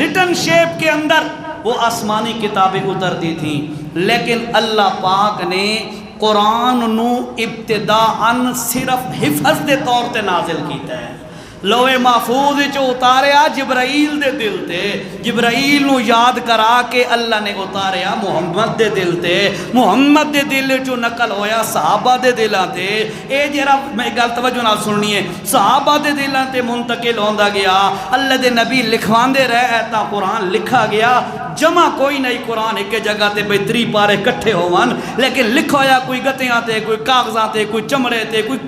ریٹن شیپ کے اندر وہ آسمانی کتابیں اترتی تھیں، لیکن اللہ پاک نے قرآن نو ابتداءً صرف حفظ دے طور تے نازل کیتا ہے۔ لوح محفوظ چو اتاریا جبرائیل دے دل تے، جبرائیل نو یاد کرا کے اللہ نے اتاریا محمد دے دل تے، محمد دے دل چو نقل ہویا صحابہ دے دلاں تے۔ اے جرا میں گل توجہ نال سننی ہے، صحابہ دے دلاں تے منتقل ہوندا گیا، اللہ دے نبی لکھواندے رہے ایتا قرآن لکھا گیا، جمع کوئی نہیں قرآن ایک جگہ تے بھئی 3 پارے کٹھے ہوون، لیکن لکھا یا کوئی گتیاں تے، کوئی کاغذاں تے، کوئی چمڑے تے، کوئی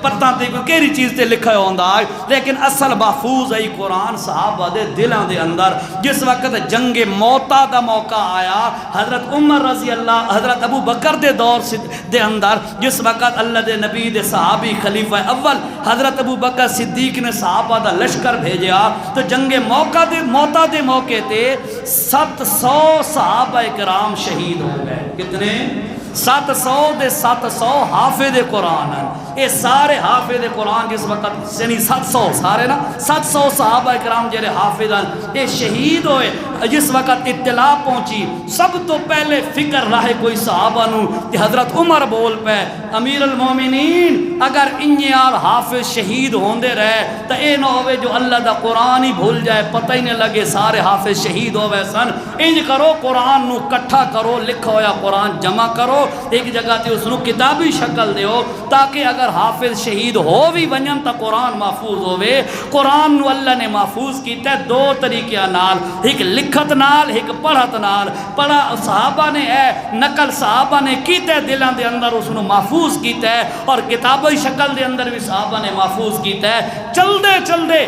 پتاں تے، کوئی کیری چیز تے لکھا ہوندا، لیکن اصل محفوظ ہے قرآن صحابہ دے دلان دے اندر۔ جس وقت جنگ موتا دا موقع آیا حضرت عمر رضی اللہ، حضرت ابو بکر دے دور دے اندر، جس وقت اللہ دے نبی دے صحابی خلیفہ اول حضرت ابو بکر صدیق نے صحابہ دا لشکر بھیجیا، تو جنگ موتا دے موقع تے 700 صحابہ کرام شہید ہو گئے۔ کتنے؟ 700 دے 700 حافظ قرآن ہیں۔ یہ سارے حافظ قرآن جس وقت یعنی 700 سارے نا 700 صحابہ کرام جڑے حافظ ہیں یہ شہید ہوئے۔ جس وقت اطلاع پہنچی سب تو پہلے فکر رہے کوئی صحابہ نو کہ حضرت عمر بول پہ امیر المومنین اگر انہیں اور حافظ شہید ہوندے رہے تو اے نہ ہوئے جو اللہ دا قرآن ہی بھول جائے پتہ ہی نہیں لگے سارے حافظ شہید ہوئے سن انج کرو قرآن نو کٹھا کرو لکھو یا قرآن جمع کرو ایک جگہ تے اس نو کتابی شکل دیو تاکہ اگر حافظ شہید ہو بھی ونجن تا قرآن محفوظ ہوئے قرآن نو اللہ نے محفوظ کیتا ہے دو طریقے نال ایک لکھت نال ایک پڑھت نال پڑھا صحابہ نے ہے نقل صحابہ نے کیتا ہے دلان دے اندر اس نو محفوظ کیتا ہے اور کتابی شکل دے اندر بھی صحابہ نے محفوظ کیتا ہے چل دے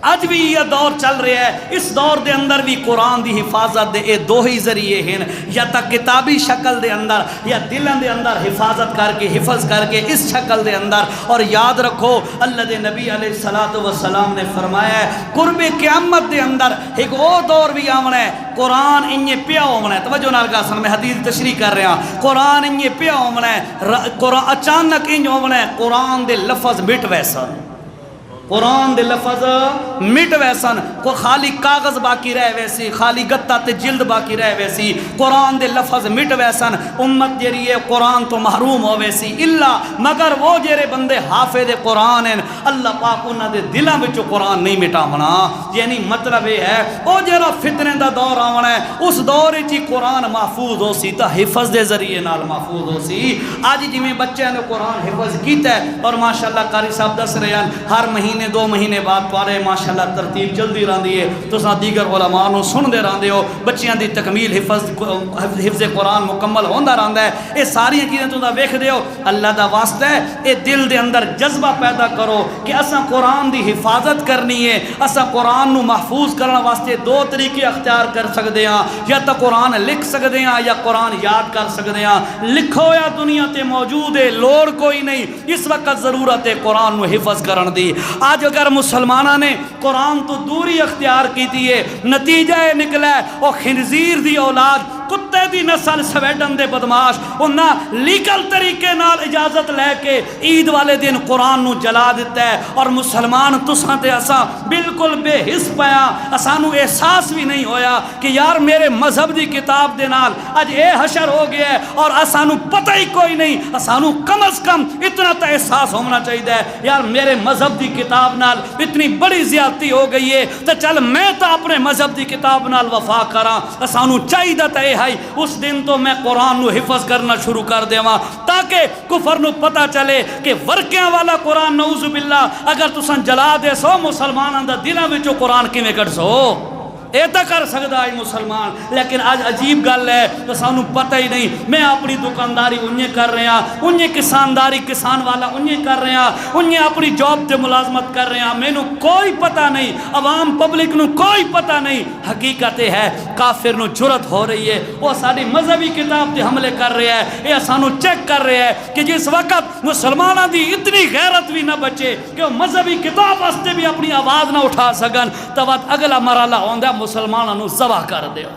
آج بھی یہ دور چل رہا ہے اس دور دے اندر بھی قرآن دی حفاظت دے اے دو ہی ذریعے ہیں یا تا کتابی شکل دے اندر یا دلن دے اندر حفاظت کر کے حفظ کر کے اس شکل دے اندر اور یاد رکھو اللہ دے نبی علیہ السلام نے فرمایا ہے قرب قیامت دے اندر ایک او دور بھی آمنا ہے قرآن انہیں پیا ہومنا ہے توجہ نالگا سن میں حدیث تشریح کر رہا ہوں قرآن انہیں پیا ہومنا ہے قرآن اچانک انہیں ہومنا ہے قرآن دے لفظ مٹ ویسا قرآن دے لفظ مٹ ویسن کو خالی کاغذ باقی رہ ویسی خالی گتہ تے جلد باقی رہ ویسی قرآن دے لفظ مٹ ویسن امت جریے قرآن تو محروم ہو ویسی اللہ مگر وہ جرے بندے حافظ قرآن ہیں اللہ پاک انہاں دے دلاں وچوں قرآن نہیں مٹاونا یعنی مطلب یہ ہے او جرا فتنے دا دور آونا ہے اس دور وچ قرآن محفوظ ہو سی تا حفظ دے ذریعے نال محفوظ ہو سی آج جویں بچیاں نے قرآن حفظ کیتا ہے اور ماشاءاللہ قاری صاحب دس رہے ہیں ہر مہینے 2 مہینے بعد پارے ماشاءاللہ ترتیب جلدی راندی ہے تو ساں دیگر علماء نو سن دے راندے ہو بچیاں دی تکمیل حفظ قرآن مکمل ہوندا راندا ہے اے ساری چیزاں تو ویکھ دے ہو اللہ دا واسطہ ہے اے دل دے اندر جذبہ پیدا کرو کہ اساں قرآن دی حفاظت کرنی ہے اساں قرآن نو محفوظ کرنے واسطے 2 طریقے اختیار کر سکدے ہاں یا تا قرآن لکھ سکدے ہاں یا قرآن یاد کر سکدے ہاں لکھو یا دنیا تے موجود ہے لوڑ کوئی نہیں اس وقت ضرورت ہے قرآن نو حفظ کرن دی آج اگر مسلمانہ نے قرآن تو دوری اختیار کی دیئے نتیجہ نکلا ہے اور خنزیر دی اولاد کتے دی نسل سویڈن دے بدماش انہاں لیگل طریقے نال اجازت لے کے عید والے دن قرآن نو جلا دیتا ہے اور مسلمان تساں تے اساں بالکل بے حس پیا اسانو احساس بھی نہیں ہویا کہ یار میرے مذہب دی کتاب دے نال اج اے حشر ہو گیا ہے اور اسانو پتہ ہی کوئی نہیں اسانو کم از کم اتنا تا احساس ہونا چاہیے یار میرے مذہب دی کتاب نال اتنی بڑی زیادتی ہو گئی ہے تو چل میں تا اپنے مذہب دی کتاب نال وفا کراں اسانو چاہیے تے اس دن تو میں قرآن نو حفظ کرنا شروع کر دیواں تاکہ کفر نو پتہ چلے کہ ورکیاں والا قرآن نعوذ باللہ اگر تساں جلا دے سو مسلماناں دا دلاں وچوں قرآن کیویں کڈ سو ایتا کر سکتا ہے مسلمان لیکن آج عجیب گل ہے تو سانو پتہ ہی نہیں میں اپنی دکانداری انہیں کر رہے ہیں انہیں کسانداری کسان والا انہیں کر رہے ہیں انہیں اپنی جاب تے ملازمت کر رہے ہیں میں نو کوئی پتہ نہیں عوام پبلک نو کوئی پتہ نہیں حقیقت ہے کافر نو جرت ہو رہی ہے وہ ساری مذہبی کتاب تے حملے کر رہے ہیں یہ سانو چیک کر رہے ہیں کہ جس وقت مسلمانہ دی اتنی غیرت بھی نہ بچے کہ وہ مذہبی کتاب واسطے بھی اپنی آواز نہ اٹھا سکن تو اگلا مرحلہ ہوندہ مسلمانوں نو ذبح کر دیو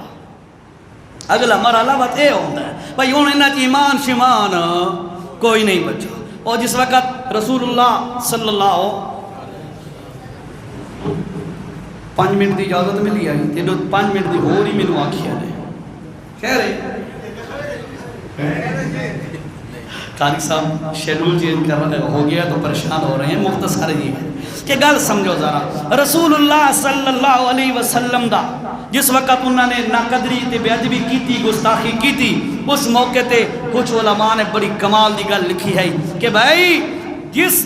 اگلا مرحلہ بات اے ہوتا ہے بھائی ہوں انہاں چ ایمان شمان کوئی نہیں بچا اور جس وقت رسول اللہ صلی اللہ 5 منٹ دی اجازت ملی آئی تے 5 منٹ دی ہو رہی مینوں آکھیا نے خیر قاری صاحب شیڈول چینج کر رہے ہو گیا تو پریشان ہو رہے ہیں مختصر ہی ہے کہ گل سمجھو ذرا رسول اللہ صلی اللہ علیہ وسلم دا جس وقت انہوں نے ناقدری تے بے ادبی کی تھی گستاخی کی تھی اس موقع تے کچھ علماء نے بڑی کمال دی گل لکھی ہے کہ بھائی جس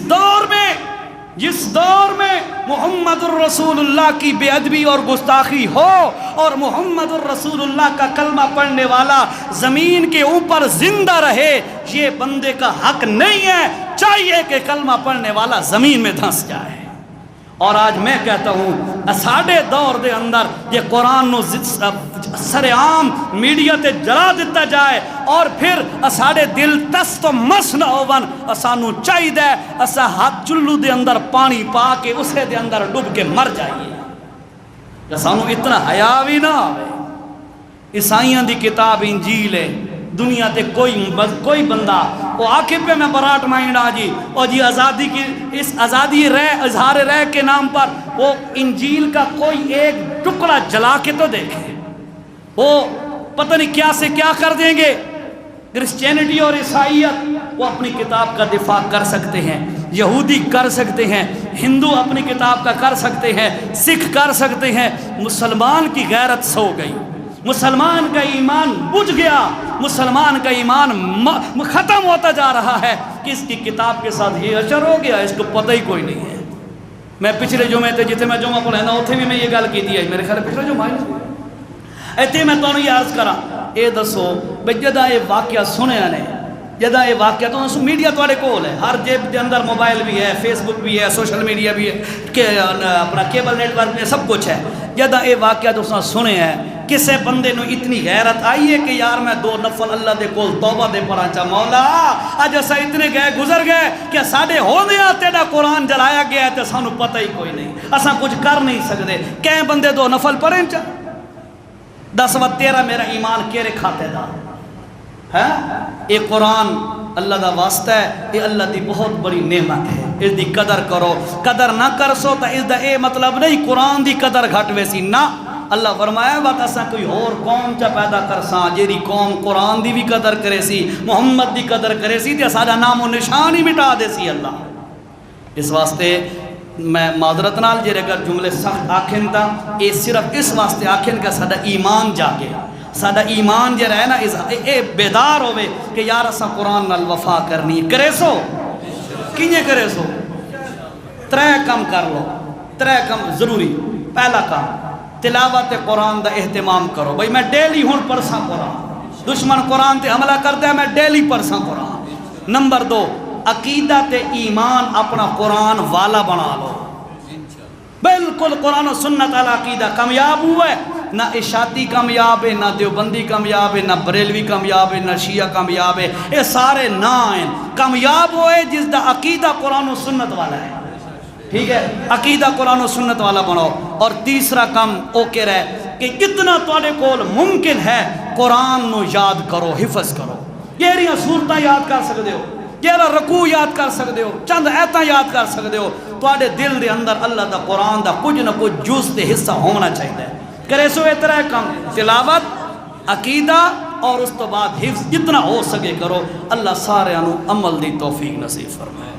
دور میں محمد الرسول اللہ کی بے ادبی اور گستاخی ہو اور محمد الرسول اللہ کا کلمہ پڑھنے والا زمین کے اوپر زندہ رہے یہ بندے کا حق نہیں ہے چاہیے کہ کلمہ پڑھنے والا زمین میں دھنس جائے اور آج میں کہتا ہوں ساڑھے دور دے اندر یہ قرآن نو سر عام میڈیا تے جلا دیتا جائے اور پھر ساڑھے دل تس تو مس نہ ہوون اسانو چاہی دے اسا ہاتھ چلو دے اندر پانی پا کے اسے دے اندر ڈوب کے مر جائیے اسانو اتنا حیا بھی نہ آوے عیسائیاں دی کتاب انجیل ہے دنیا تے کوئی بندہ وہ آکے پہ میں برات مائنڈ آجی اور جی آزادی کی اس آزادی اظہار رہ کے نام پر وہ انجیل کا کوئی ایک ٹکڑا جلا کے تو دیکھے وہ پتہ نہیں کیا سے کیا کر دیں گے. کرسچینٹی اور عیسائیت وہ اپنی کتاب کا دفاع کر سکتے ہیں، یہودی کر سکتے ہیں، ہندو اپنی کتاب کا کر سکتے ہیں، سکھ کر سکتے ہیں. مسلمان کی غیرت سو گئی، مسلمان کا ایمان بجھ گیا، مسلمان کا ایمان ختم ہوتا جا رہا ہے کہ اس کی کتاب کے ساتھ یہ اشر ہو گیا، اس کو پتہ ہی کوئی نہیں ہے. میں پچھلے جمعے تے جتنے میں جمعہ پڑھا نا اتنے بھی میں یہ گل کی ہے، میرے خیال پچھلے جمعہ ایتھے میں تمہیں یہ عرض کرا اے دسو بھئی جدہ یہ واقعہ سنیا نے، جدہ یہ واقعہ تو میڈیا تواڈے کول ہے، ہر جیب دے اندر موبائل بھی ہے، فیس بک بھی ہے، سوشل میڈیا بھی ہے، کہ اپنا کیبل نیٹ ورک بھی ہے، سب کچھ ہے. جدہ یہ واقعہ تو سنے ہے، کسے بندے نو اتنی غیرت آئی ہے کہ یار میں 2 نفل اللہ دے کول توبہ دے پڑھا چا مولا اج اسا اتنے گئے گزر گئے کہ ساڈے ہوندیاں تیرا قرآن جلایا گیا ہے تے سانو پتہ ہی کوئی نہیں، اسا کچھ کر نہیں سکدے. کہیں بندے 2 نفل پڑھیں چا 10 و 13 میرا ایمان کیرے کھاتے دا ہے. یہ قرآن اللہ دا واسطہ ہے، یہ اللہ دی بہت بڑی نعمت ہے، اس دی قدر کرو. قدر نہ کر سو تو اس دا اے مطلب نہیں قرآن دی قدر گھٹ ویسی نہ. اللہ فرمایا بات اساں کوئی اور قوم چا پیدا کرساں جیری قوم قرآن دی بھی قدر کرے سی، محمد دی قدر کرے سی تے سارا نام و نشان ہی مٹا دے سی اللہ. اس واسطے میں معذرت نال جے اگر جملے سخت آکھن تا یہ صرف اس واسطے آکھن کا ساڈا ایمان جاگے، ساڈا ایمان جے رہے نا اے بیدار ہوئے کہ یار اساں قرآن نال وفا کرنی کرے سو. کینے کرے سو؟ 3 کم کر لو، 3 کم ضروری. پہلا کام تلاوت قرآن دا اہتمام کرو. بھئی میں ڈیلی ہون پرساں قرآن، دشمن قرآن تے حملہ کرتا ہے میں ڈیلی پرساں قرآن. نمبر 2 عقیدہ تے ایمان اپنا قرآن والا بنا لو. بالکل قرآن و سنت علی عقیدہ کامیاب ہوا ہے. نہ اشاعتی کامیاب ہے، نہ دیوبندی کامیاب ہے، نہ بریلوی کامیاب ہے، نہ شیعہ کامیاب ہے. یہ سارے نہ ہیں. کامیاب ہوئے جس دا عقیدہ قرآن و سنت والا ہے. ٹھیک ہے، عقیدہ قرآن و سنت والا بناؤ. اور تیسرا کام اوکے رہے کہ جتنا تواڈے کول ممکن ہے قرآن نو یاد کرو، حفظ کرو. کیڑیاں صورتاں یاد کر سکتے ہو، کیڑا رکوع یاد کر سکتے ہو، چند ایتاں یاد کر سکتے ہو. تواڈے دل دے اندر اللہ دا قرآن دا کچھ نہ کچھ جز تے حصہ ہونا چاہیے. کرے سو اترا کم تلاوت، عقیدہ اور اس تو بعد حفظ جتنا ہو سکے کرو. اللہ سارے انو عمل دی توفیق نصیب فرمائے.